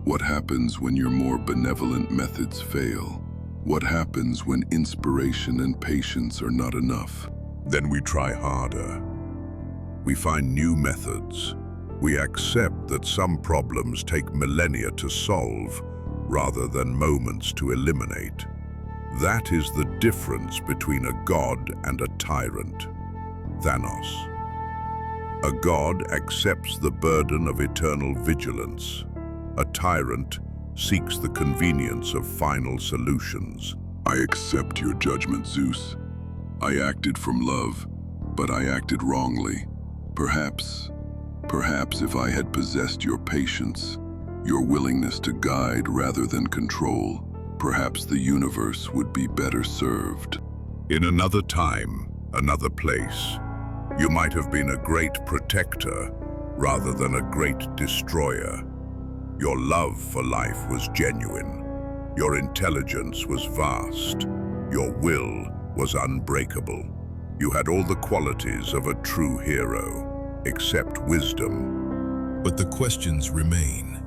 Speaker 6: What happens when your more benevolent methods fail? What happens when inspiration and patience are not enough?
Speaker 5: Then we try harder. We find new methods. We accept that some problems take millennia to solve rather than moments to eliminate. That is the difference between a god and a tyrant. Thanos. A god accepts the burden of eternal vigilance. A tyrant seeks the convenience of final solutions.
Speaker 6: I accept your judgment, Zeus. I acted from love, but I acted wrongly. Perhaps if I had possessed your patience, your willingness to guide rather than control, perhaps the universe would be better served.
Speaker 5: In another time, another place, you might have been a great protector rather than a great destroyer. Your love for life was genuine. Your intelligence was vast. Your will was unbreakable. You had all the qualities of a true hero, except wisdom.
Speaker 1: But the questions remain.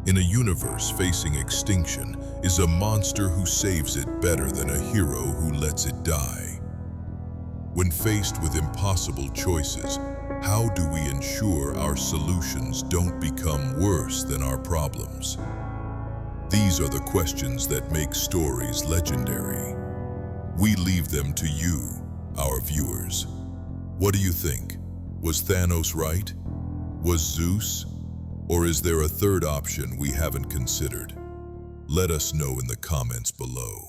Speaker 1: In a universe facing extinction is a monster who saves it better than a hero who lets it die. When faced with impossible choices, How do we ensure our solutions don't become worse than our problems? These are the questions that make stories legendary. We leave them to you, our viewers. What do you think? Was Thanos right? Was Zeus? Or is there a third option we haven't considered? Let us know in the comments below.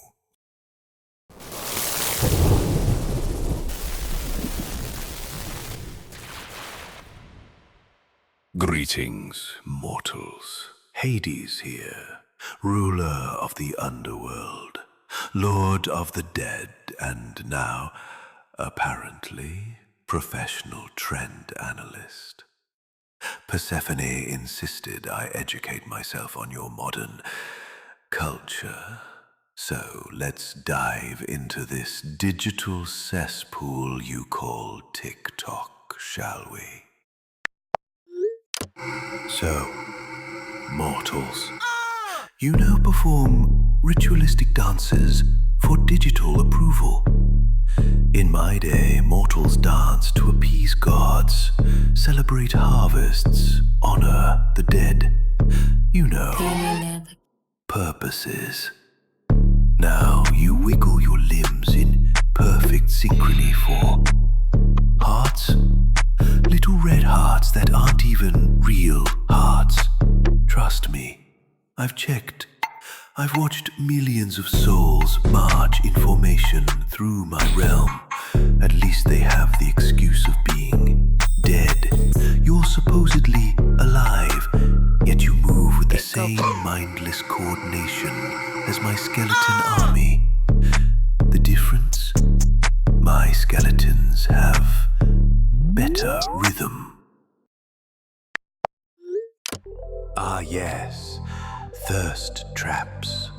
Speaker 7: Greetings, mortals. Hades here, ruler of the underworld, lord of the dead, and now, apparently, professional trend analyst. Persephone insisted I educate myself on your modern culture. So let's dive into this digital cesspool you call TikTok, shall we? So, mortals, you now perform ritualistic dances for digital approval. In my day, mortals danced to appease gods, celebrate harvests, honor the dead. You know, purposes. Now you wiggle your limbs in perfect synchrony for hearts. Little red hearts that aren't even real hearts. Trust me, I've checked. I've watched millions of souls march in formation through my realm. At least they have the excuse of being dead. You're supposedly alive, yet you move with the same mindless coordination as my skeleton army. The difference? My skeletons have better rhythm. Ah yes, thirst traps.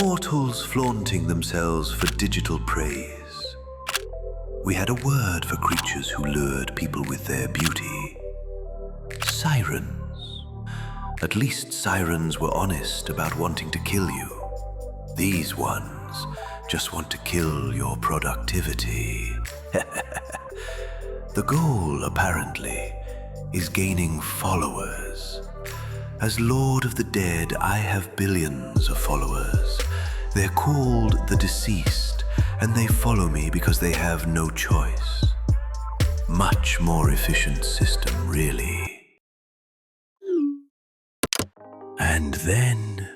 Speaker 7: Mortals flaunting themselves for digital praise. We had a word for creatures who lured people with their beauty. Sirens. At least sirens were honest about wanting to kill you. These ones just want to kill your productivity. The goal, apparently, is gaining followers. As Lord of the Dead, I have billions of followers. They're called the deceased, and they follow me because they have no choice. Much more efficient system, really. And then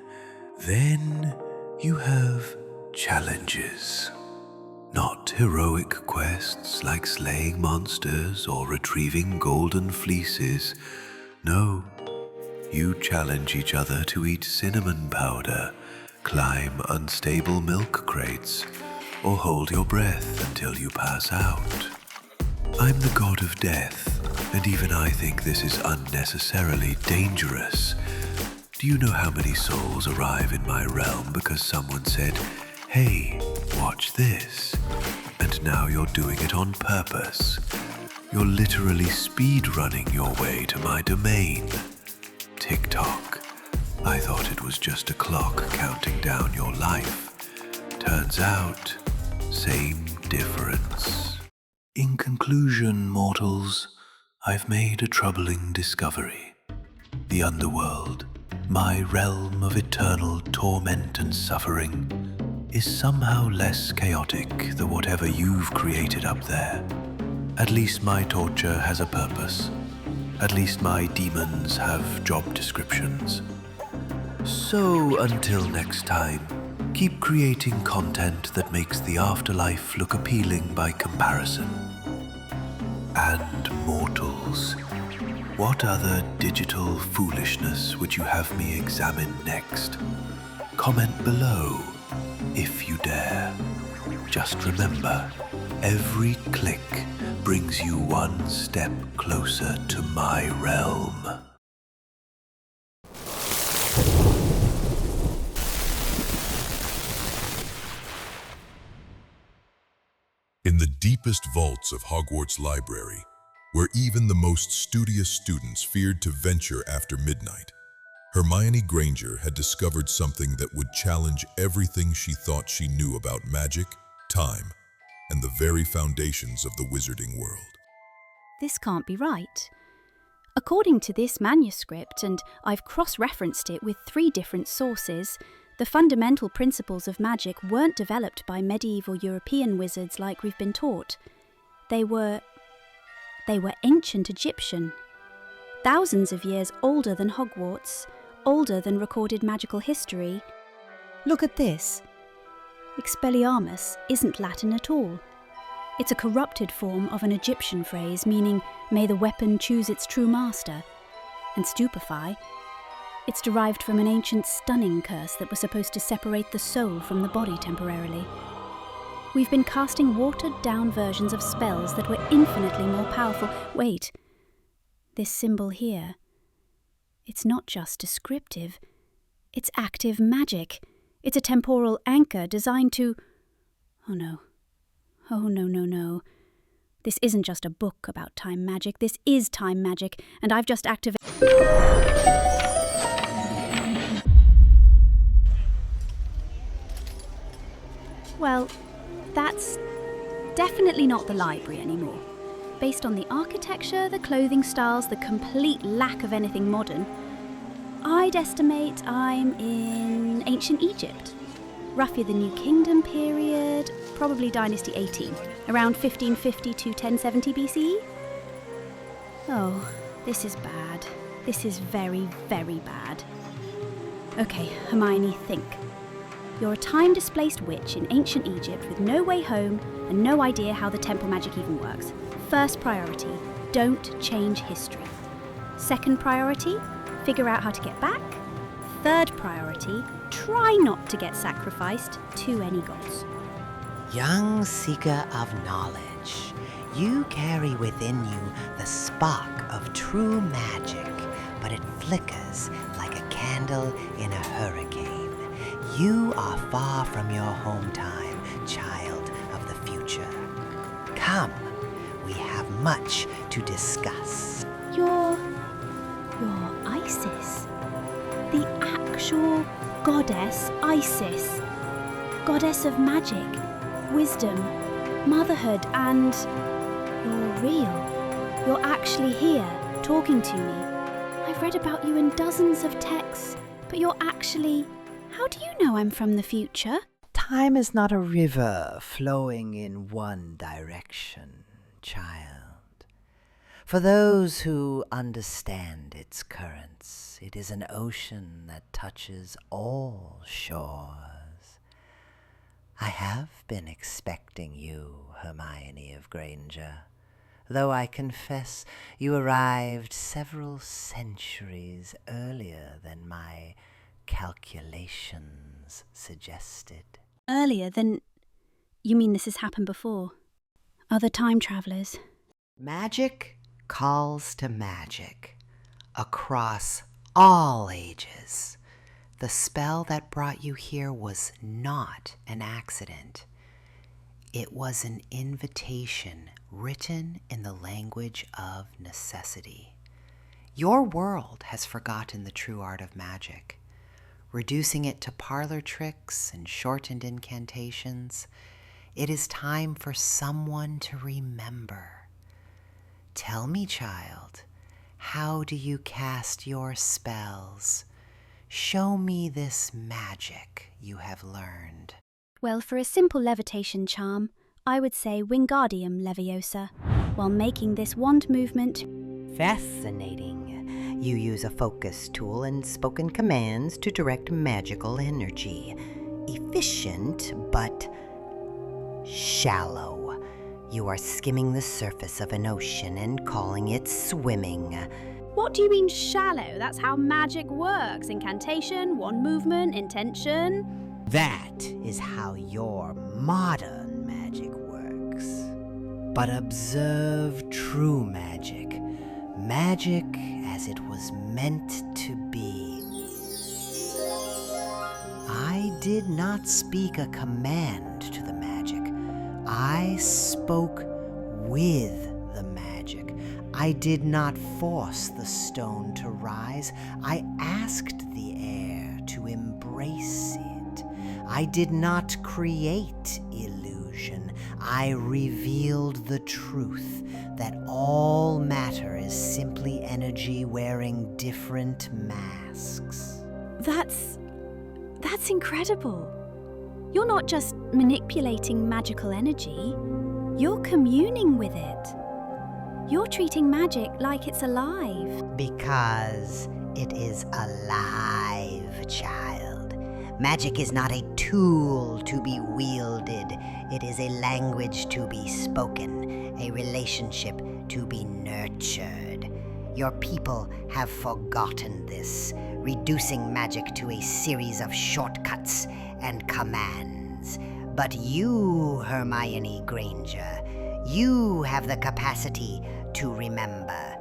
Speaker 7: you have challenges. Not heroic quests like slaying monsters or retrieving golden fleeces. No, you challenge each other to eat cinnamon powder, climb unstable milk crates, or hold your breath until you pass out. I'm the god of death, and even I think this is unnecessarily dangerous. Do you know how many souls arrive in my realm because someone said, "Hey, watch this," and now you're doing it on purpose? You're literally speed-running your way to my domain. TikTok. I thought it was just a clock counting down your life. Turns out, same difference. In conclusion, mortals, I've made a troubling discovery. The underworld, my realm of eternal torment and suffering, is somehow less chaotic than whatever you've created up there. At least my torture has a purpose. At least my demons have job descriptions. So until next time, keep creating content that makes the afterlife look appealing by comparison. And mortals, what other digital foolishness would you have me examine next? Comment below, if you dare. Just remember, every click brings you one step closer to my realm.
Speaker 1: In the deepest vaults of Hogwarts Library, where even the most studious students feared to venture after midnight, Hermione Granger had discovered something that would challenge everything she thought she knew about magic, time, and the very foundations of the wizarding world.
Speaker 8: this can't be right. According to this manuscript, and I've cross-referenced it with 3 different sources, the fundamental principles of magic weren't developed by medieval European wizards like we've been taught. They were ancient Egyptian. Thousands of years older than Hogwarts, older than recorded magical history. Look at this. Expelliarmus isn't Latin at all. It's a corrupted form of an Egyptian phrase meaning, may the weapon choose its true master. And stupefy, it's derived from an ancient stunning curse that was supposed to separate the soul from the body temporarily. We've been casting watered-down versions of spells that were infinitely more powerful. Wait, this symbol here, it's not just descriptive, it's active magic. It's a temporal anchor designed to... Oh no. This isn't just a book about time magic, this is time magic, and I've just activated... Well, that's definitely not the library anymore. Based on the architecture, the clothing styles, the complete lack of anything modern, I'd estimate I'm in ancient Egypt. Roughly the New Kingdom period, probably Dynasty 18, around 1550 to 1070 BCE. Oh, this is bad. This is very, very bad. Okay, Hermione, think. You're a time-displaced witch in ancient Egypt with no way home and no idea how the temple magic even works. First priority, don't change history. Second priority, figure out how to get back. Third priority, try not to get sacrificed to any gods.
Speaker 9: Young seeker of knowledge, you carry within you the spark of true magic, but it flickers like a candle in a hurricane. You are far from your home time, child of the future. Come, we have much to discuss.
Speaker 8: You're Isis. The actual goddess Isis. Goddess of magic, wisdom, motherhood, and you're real. You're actually here, talking to me. I've read about you in dozens of texts, but you're actually... How do you know I'm from the future?
Speaker 9: Time is not a river flowing in one direction, child. For those who understand its currents, it is an ocean that touches all shores. I have been expecting you, Hermione of Granger, though I confess you arrived several centuries earlier than my calculations suggested.
Speaker 8: Earlier than... You mean this has happened before? Other time travelers?
Speaker 9: Magic calls to magic across all ages. The spell that brought you here was not an accident. It was an invitation written in the language of necessity. Your world has forgotten the true art of magic, reducing it to parlor tricks and shortened incantations. It is time for someone to remember. Tell me, child, how do you cast your spells? Show me this magic you have learned.
Speaker 8: Well, for a simple levitation charm, I would say Wingardium Leviosa, while making this wand movement...
Speaker 9: Fascinating. You use a focus tool and spoken commands to direct magical energy. Efficient, but shallow. You are skimming the surface of an ocean and calling it swimming.
Speaker 8: What do you mean shallow? That's how magic works. Incantation, wand movement, intention.
Speaker 9: That is how your modern magic works. But observe true magic. Magic as it was meant to be. I did not speak a command to the magic. I spoke with the magic. I did not force the stone to rise. I asked the air to embrace it. I did not create illusion. I revealed the truth that all matter is simply energy wearing different masks.
Speaker 8: That's incredible. You're not just manipulating magical energy, you're communing with it. You're treating magic like it's alive.
Speaker 9: Because it is alive, child. Magic is not a tool to be wielded. It is a language to be spoken, a relationship to be nurtured. Your people have forgotten this, reducing magic to a series of shortcuts and commands. But you, Hermione Granger, you have the capacity to remember.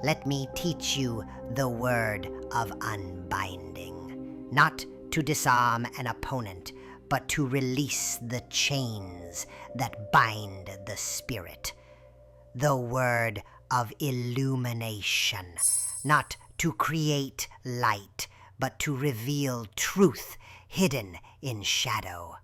Speaker 9: Let me teach you the word of unbinding. Not to disarm an opponent, but to release the chains that bind the spirit. The word of illumination. Not to create light, but to reveal truth hidden in shadow.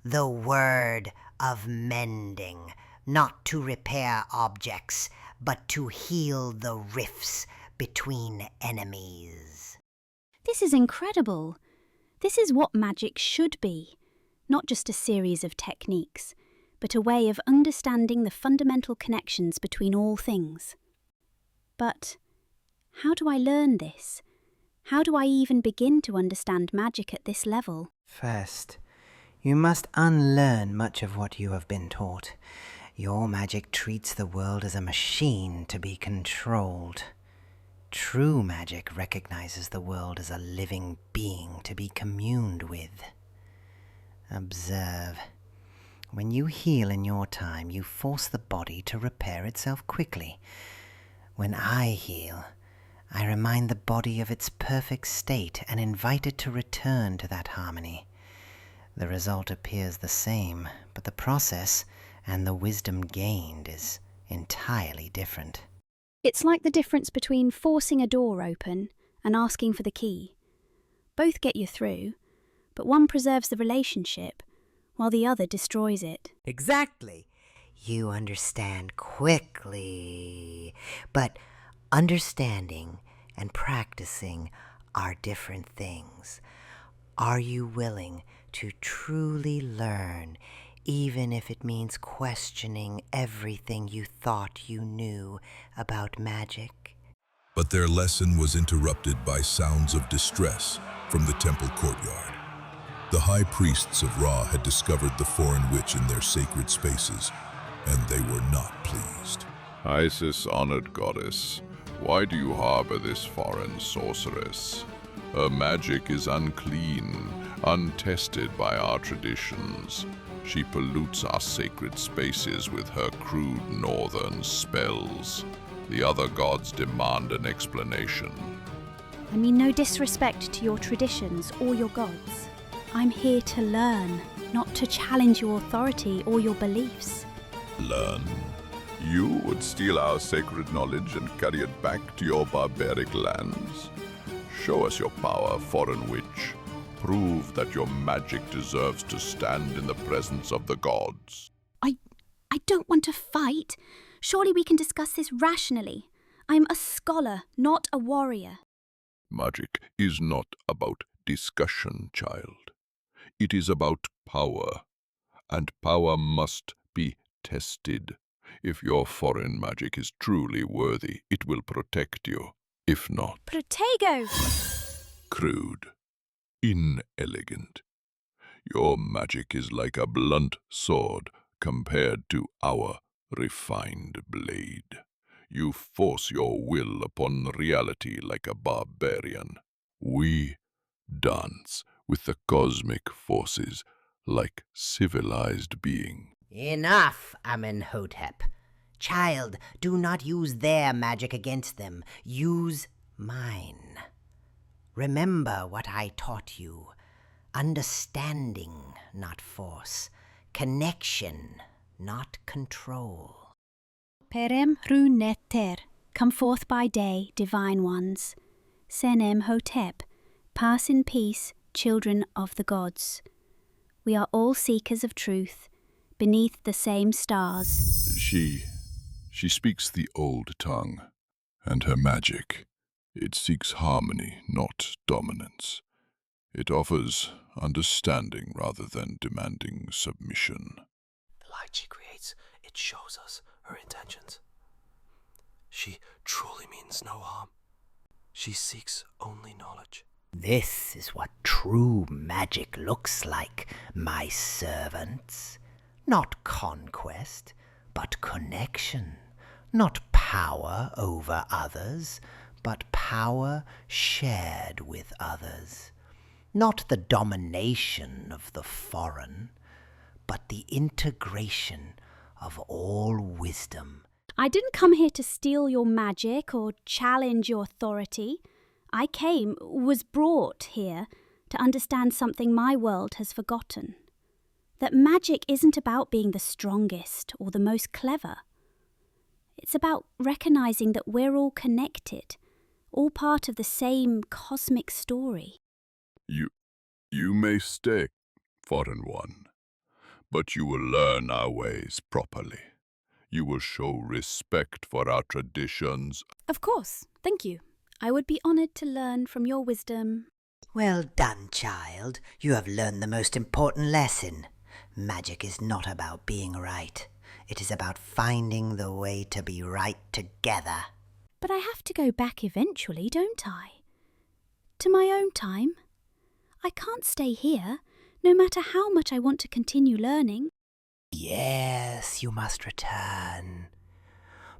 Speaker 9: The word of mending. Not to repair objects, but to heal the rifts between enemies.
Speaker 8: This is incredible. This is what magic should be. Not just a series of techniques, but a way of understanding the fundamental connections between all things. But how do I learn this? How do I even begin to understand magic at this level?
Speaker 9: First, you must unlearn much of what you have been taught. Your magic treats the world as a machine to be controlled. True magic recognizes the world as a living being to be communed with. Observe. When you heal in your time, you force the body to repair itself quickly. When I heal, I remind the body of its perfect state and invite it to return to that harmony. The result appears the same, but the process and the wisdom gained is entirely different.
Speaker 8: It's like the difference between forcing a door open and asking for the key. Both get you through, but one preserves the relationship while the other destroys it.
Speaker 9: Exactly. You understand quickly. But understanding and practicing are different things. Are you willing to truly learn, even if it means questioning everything you thought you knew about magic?
Speaker 1: But their lesson was interrupted by sounds of distress from the temple courtyard. The high priests of Ra had discovered the foreign witch in their sacred spaces, and they were not pleased.
Speaker 6: Isis, honored goddess, why do you harbor this foreign sorceress? Her magic is unclean, untested by our traditions. She pollutes our sacred spaces with her crude northern spells. The other gods demand an explanation.
Speaker 8: I mean no disrespect to your traditions or your gods. I'm here to learn, not to challenge your authority or your beliefs.
Speaker 6: Learn? You would steal our sacred knowledge and carry it back to your barbaric lands? Show us your power, foreign witch. Prove that your magic deserves to stand in the presence of the gods.
Speaker 8: I don't want to fight. Surely we can discuss this rationally. I'm a scholar, not a warrior.
Speaker 6: Magic is not about discussion, child. It is about power, and power must be tested. If your foreign magic is truly worthy, it will protect you. If not,
Speaker 8: Protego!
Speaker 6: crude, inelegant. Your magic is like a blunt sword compared to our refined blade. You force your will upon reality like a barbarian. We dance with the cosmic forces like civilized beings.
Speaker 9: Enough, Amenhotep. Child, do not use their magic against them. Use mine. Remember what I taught you. Understanding, not force. Connection, not control.
Speaker 8: Perem ru neter, come forth by day, divine ones. Senem hotep, pass in peace, children of the gods. We are all seekers of truth, beneath the same stars.
Speaker 6: She speaks the old tongue, and her magic, it seeks harmony, not dominance. It offers understanding rather than demanding submission.
Speaker 7: The light she creates, it shows us her intentions. She truly means no harm. She seeks only knowledge.
Speaker 9: This is what true magic looks like, my servants. Not conquest, but connection. Not power over others, but power shared with others. Not the domination of the foreign, but the integration of all wisdom.
Speaker 8: I didn't come here to steal your magic or challenge your authority. I was brought here to understand something my world has forgotten. That magic isn't about being the strongest or the most clever. It's about recognizing that we're all connected, all part of the same cosmic story.
Speaker 6: You may stay, foreign one, but you will learn our ways properly. You will show respect for our traditions.
Speaker 8: Of course, thank you. I would be honored to learn from your wisdom.
Speaker 9: Well done, child. You have learned the most important lesson. Magic is not about being right. It is about finding the way to be right together.
Speaker 8: But I have to go back eventually, don't I? To my own time. I can't stay here, no matter how much I want to continue learning.
Speaker 9: Yes, you must return.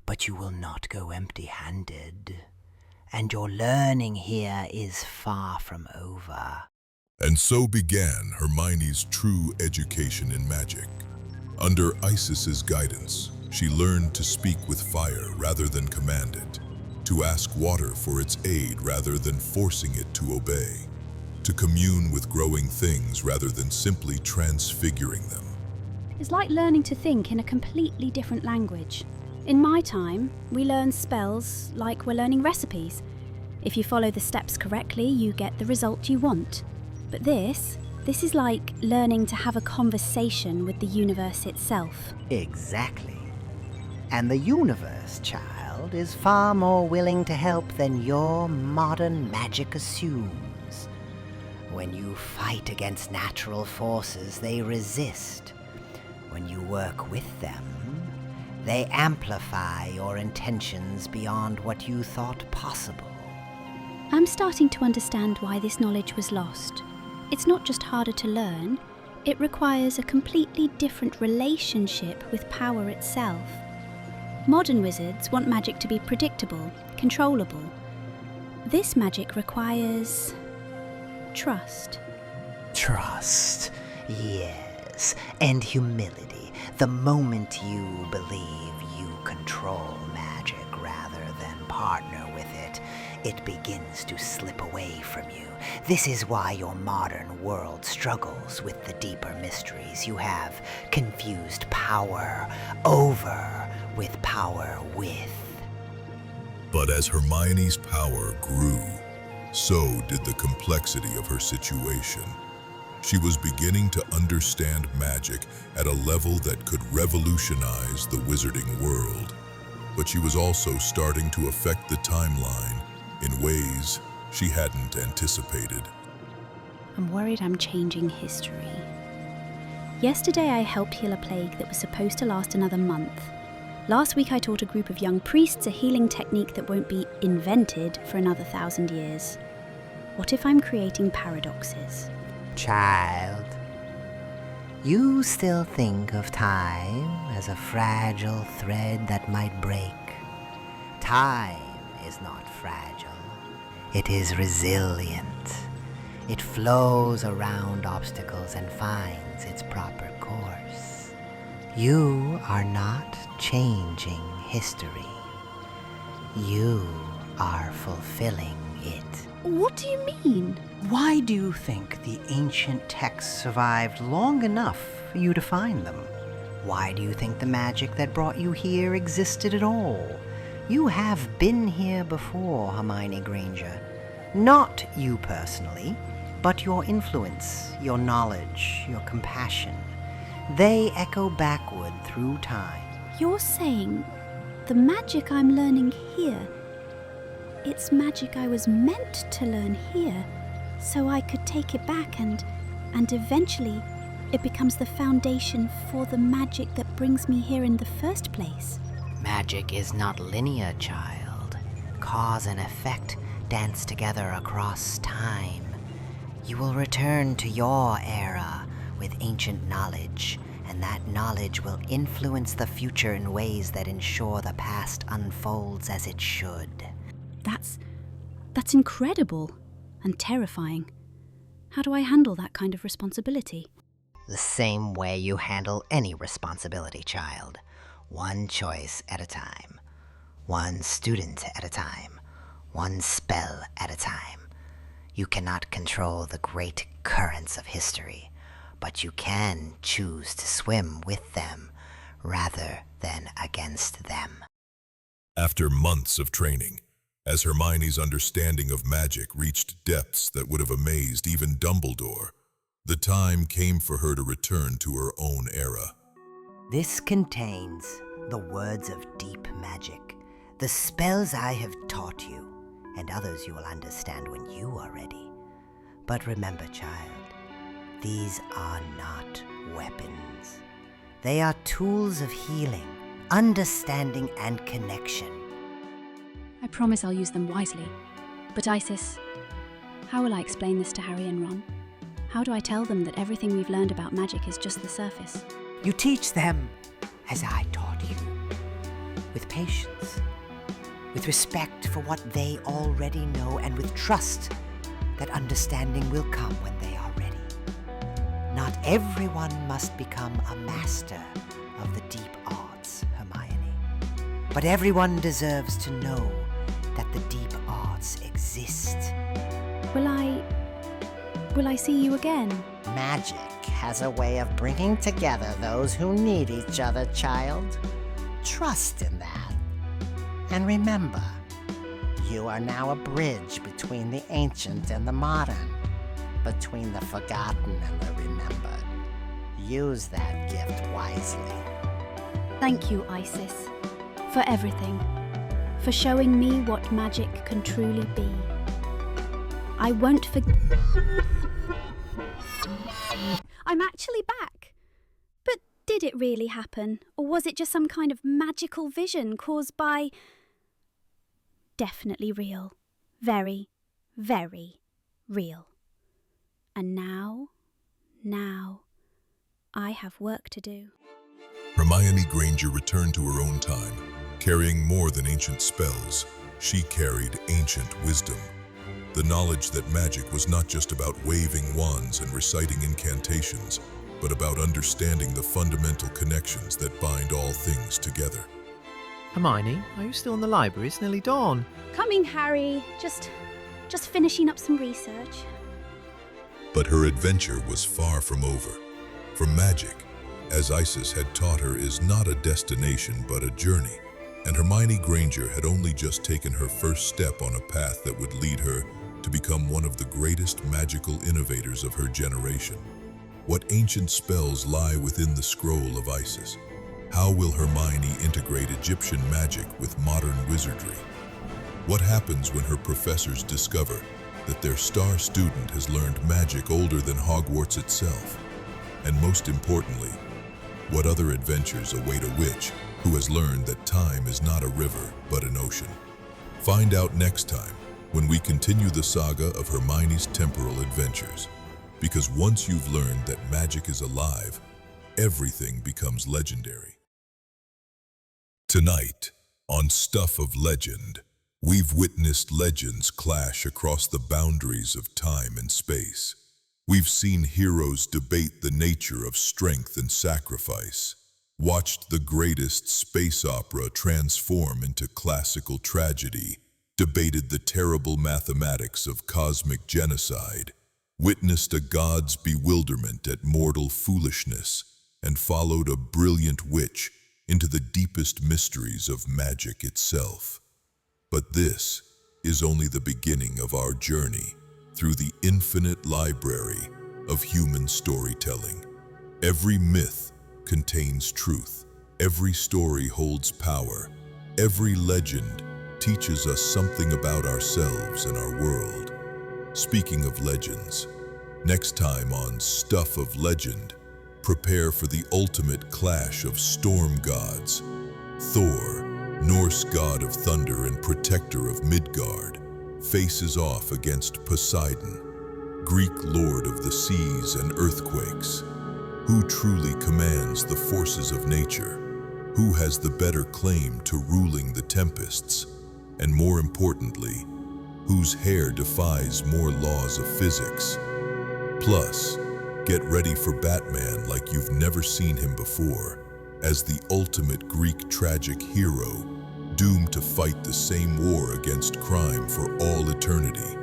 Speaker 9: But you will not go empty-handed. And your learning here is far from over.
Speaker 1: And so began Hermione's true education in magic. Under Isis's guidance, she learned to speak with fire rather than command it, to ask water for its aid rather than forcing it to obey, to commune with growing things rather than simply transfiguring them.
Speaker 8: It's like learning to think in a completely different language. In my time, we learn spells like we're learning recipes. If you follow the steps correctly, you get the result you want. But this is like learning to have a conversation with the universe itself.
Speaker 9: Exactly. And the universe, child, is far more willing to help than your modern magic assumes. When you fight against natural forces, they resist. When you work with them, they amplify your intentions beyond what you thought possible.
Speaker 8: I'm starting to understand why this knowledge was lost. It's not just harder to learn, it requires a completely different relationship with power itself. Modern wizards want magic to be predictable, controllable. This magic requires trust.
Speaker 9: Trust, yes, and humility. The moment you believe you control magic rather than partner with it, it begins to slip away from you. This is why your modern world struggles with the deeper mysteries. You have confused power over with power with.
Speaker 1: But as Hermione's power grew, so did the complexity of her situation. She was beginning to understand magic at a level that could revolutionize the wizarding world. But she was also starting to affect the timeline in ways she hadn't anticipated.
Speaker 8: I'm worried I'm changing history. Yesterday I helped heal a plague that was supposed to last another month. Last week I taught a group of young priests a healing technique that won't be invented for another 1,000 years. What if I'm creating paradoxes?
Speaker 9: Child, you still think of time as a fragile thread that might break. Time is not fragile. It is resilient. It flows around obstacles and finds its proper course. You are not changing history. You are fulfilling it.
Speaker 8: What do you mean?
Speaker 9: Why do you think the ancient texts survived long enough for you to find them? Why do you think the magic that brought you here existed at all? You have been here before, Hermione Granger. Not you personally, but your influence, your knowledge, your compassion. They echo backward through time.
Speaker 8: You're saying the magic I'm learning here, it's magic I was meant to learn here, so I could take it back and eventually it becomes the foundation for the magic that brings me here in the first place.
Speaker 9: Magic is not linear, child. Cause and effect dance together across time. You will return to your era with ancient knowledge, and that knowledge will influence the future in ways that ensure the past unfolds as it should.
Speaker 8: That's incredible and terrifying. How do I handle that kind of responsibility?
Speaker 9: The same way you handle any responsibility, child. One choice at a time. One student at a time. One spell at a time. You cannot control the great currents of history, but you can choose to swim with them rather than against them.
Speaker 1: After months of training, as Hermione's understanding of magic reached depths that would have amazed even Dumbledore, the time came for her to return to her own era.
Speaker 9: This contains the words of deep magic, the spells I have taught you, and others you will understand when you are ready. But remember, child, these are not weapons. They are tools of healing, understanding, and connection.
Speaker 8: I promise I'll use them wisely. But Isis, how will I explain this to Harry and Ron? How do I tell them that everything we've learned about magic is just the surface?
Speaker 9: You teach them as I taught you, with patience, with respect for what they already know, and with trust that understanding will come when they are ready. Not everyone must become a master of the deep arts, Hermione, but everyone deserves to know that the deep arts exist.
Speaker 8: Will I see you again?
Speaker 9: Magic has a way of bringing together those who need each other, child. Trust in that. And remember, you are now a bridge between the ancient and the modern, between the forgotten and the remembered. Use that gift wisely.
Speaker 8: Thank you, Isis, for everything, for showing me what magic can truly be. I won't forget. I'm actually back. But did it really happen? Or was it just some kind of magical vision caused by... Definitely real. Very, very real. And now, I have work to do.
Speaker 1: Hermione Granger returned to her own time, carrying more than ancient spells. She carried ancient wisdom. The knowledge that magic was not just about waving wands and reciting incantations, but about understanding the fundamental connections that bind all things together.
Speaker 10: Hermione, are you still in the library? It's nearly dawn.
Speaker 8: Coming, Harry. Just finishing up some research.
Speaker 1: But her adventure was far from over. For magic, as Isis had taught her, is not a destination but a journey. And Hermione Granger had only just taken her first step on a path that would lead her to become one of the greatest magical innovators of her generation. What ancient spells lie within the scroll of Isis? How will Hermione integrate Egyptian magic with modern wizardry? What happens when her professors discover that their star student has learned magic older than Hogwarts itself? And most importantly, what other adventures await a witch who has learned that time is not a river but an ocean? Find out next time when we continue the saga of Hermione's temporal adventures. Because once you've learned that magic is alive, everything becomes legendary. Tonight, on Stuff of Legend, we've witnessed legends clash across the boundaries of time and space. We've seen heroes debate the nature of strength and sacrifice, watched the greatest space opera transform into classical tragedy, debated the terrible mathematics of cosmic genocide, witnessed a god's bewilderment at mortal foolishness, and followed a brilliant witch into the deepest mysteries of magic itself. But this is only the beginning of our journey through the infinite library of human storytelling. Every myth contains truth. Every story holds power. Every legend teaches us something about ourselves and our world. Speaking of legends, next time on Stuff of Legend, prepare for the ultimate clash of storm gods. Thor, Norse god of thunder and protector of Midgard, faces off against Poseidon, Greek lord of the seas and earthquakes. Who truly commands the forces of nature? Who has the better claim to ruling the tempests? And more importantly, whose hair defies more laws of physics? Plus, get ready for Batman like you've never seen him before, as the ultimate Greek tragic hero, doomed to fight the same war against crime for all eternity.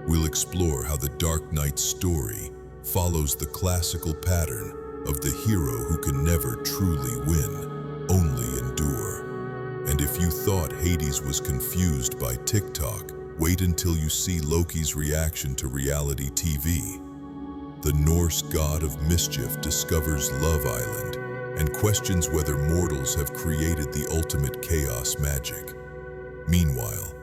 Speaker 1: We'll explore how the Dark Knight's story follows the classical pattern of the hero who can never truly win, only endure. And if you thought Hades was confused by TikTok, wait until you see Loki's reaction to reality TV. The Norse god of mischief discovers Love Island and questions whether mortals have created the ultimate chaos magic. Meanwhile,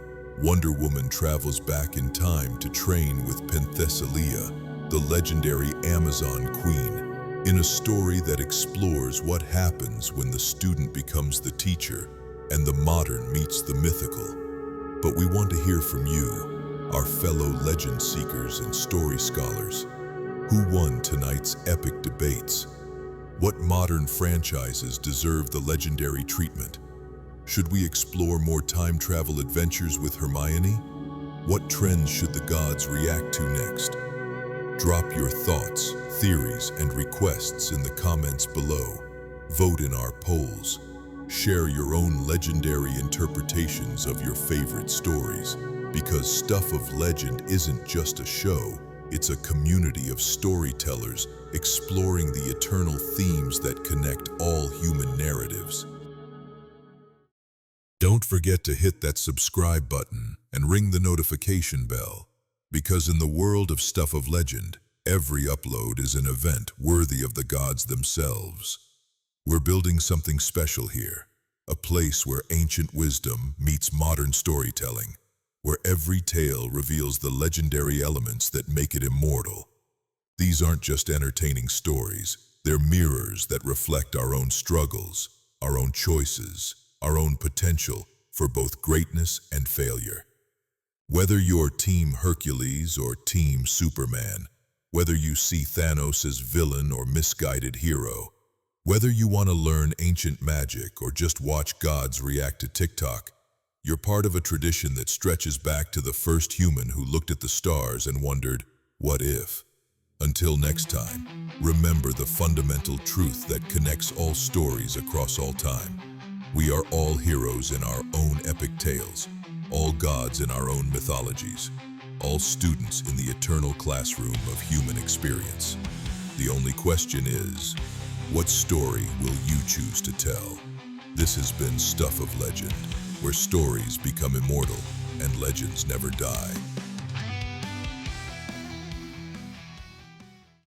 Speaker 1: Wonder Woman travels back in time to train with Penthesilea, the legendary Amazon queen, in a story that explores what happens when the student becomes the teacher and the modern meets the mythical. But we want to hear from you, our fellow legend seekers and story scholars. Who won tonight's epic debates? What modern franchises deserve the legendary treatment? Should we explore more time travel adventures with Hermione? What trends should the gods react to next? Drop your thoughts, theories, and requests in the comments below. Vote in our polls. Share your own legendary interpretations of your favorite stories, because Stuff of Legend isn't just a show, it's a community of storytellers exploring the eternal themes that connect all human narratives. Don't forget to hit that subscribe button and ring the notification bell, because in the world of Stuff of Legend, every upload is an event worthy of the gods themselves. We're building something special here, a place where ancient wisdom meets modern storytelling, where every tale reveals the legendary elements that make it immortal. These aren't just entertaining stories, they're mirrors that reflect our own struggles, our own choices, our own potential for both greatness and failure. Whether you're Team Hercules or Team Superman, whether you see Thanos as villain or misguided hero, whether you want to learn ancient magic or just watch gods react to TikTok, you're part of a tradition that stretches back to the first human who looked at the stars and wondered, what if? Until next time, remember the fundamental truth that connects all stories across all time. We are all heroes in our own epic tales, all gods in our own mythologies, all students in the eternal classroom of human experience. The only question is, what story will you choose to tell? This has been Stuff of Legend, where stories become immortal and legends never die.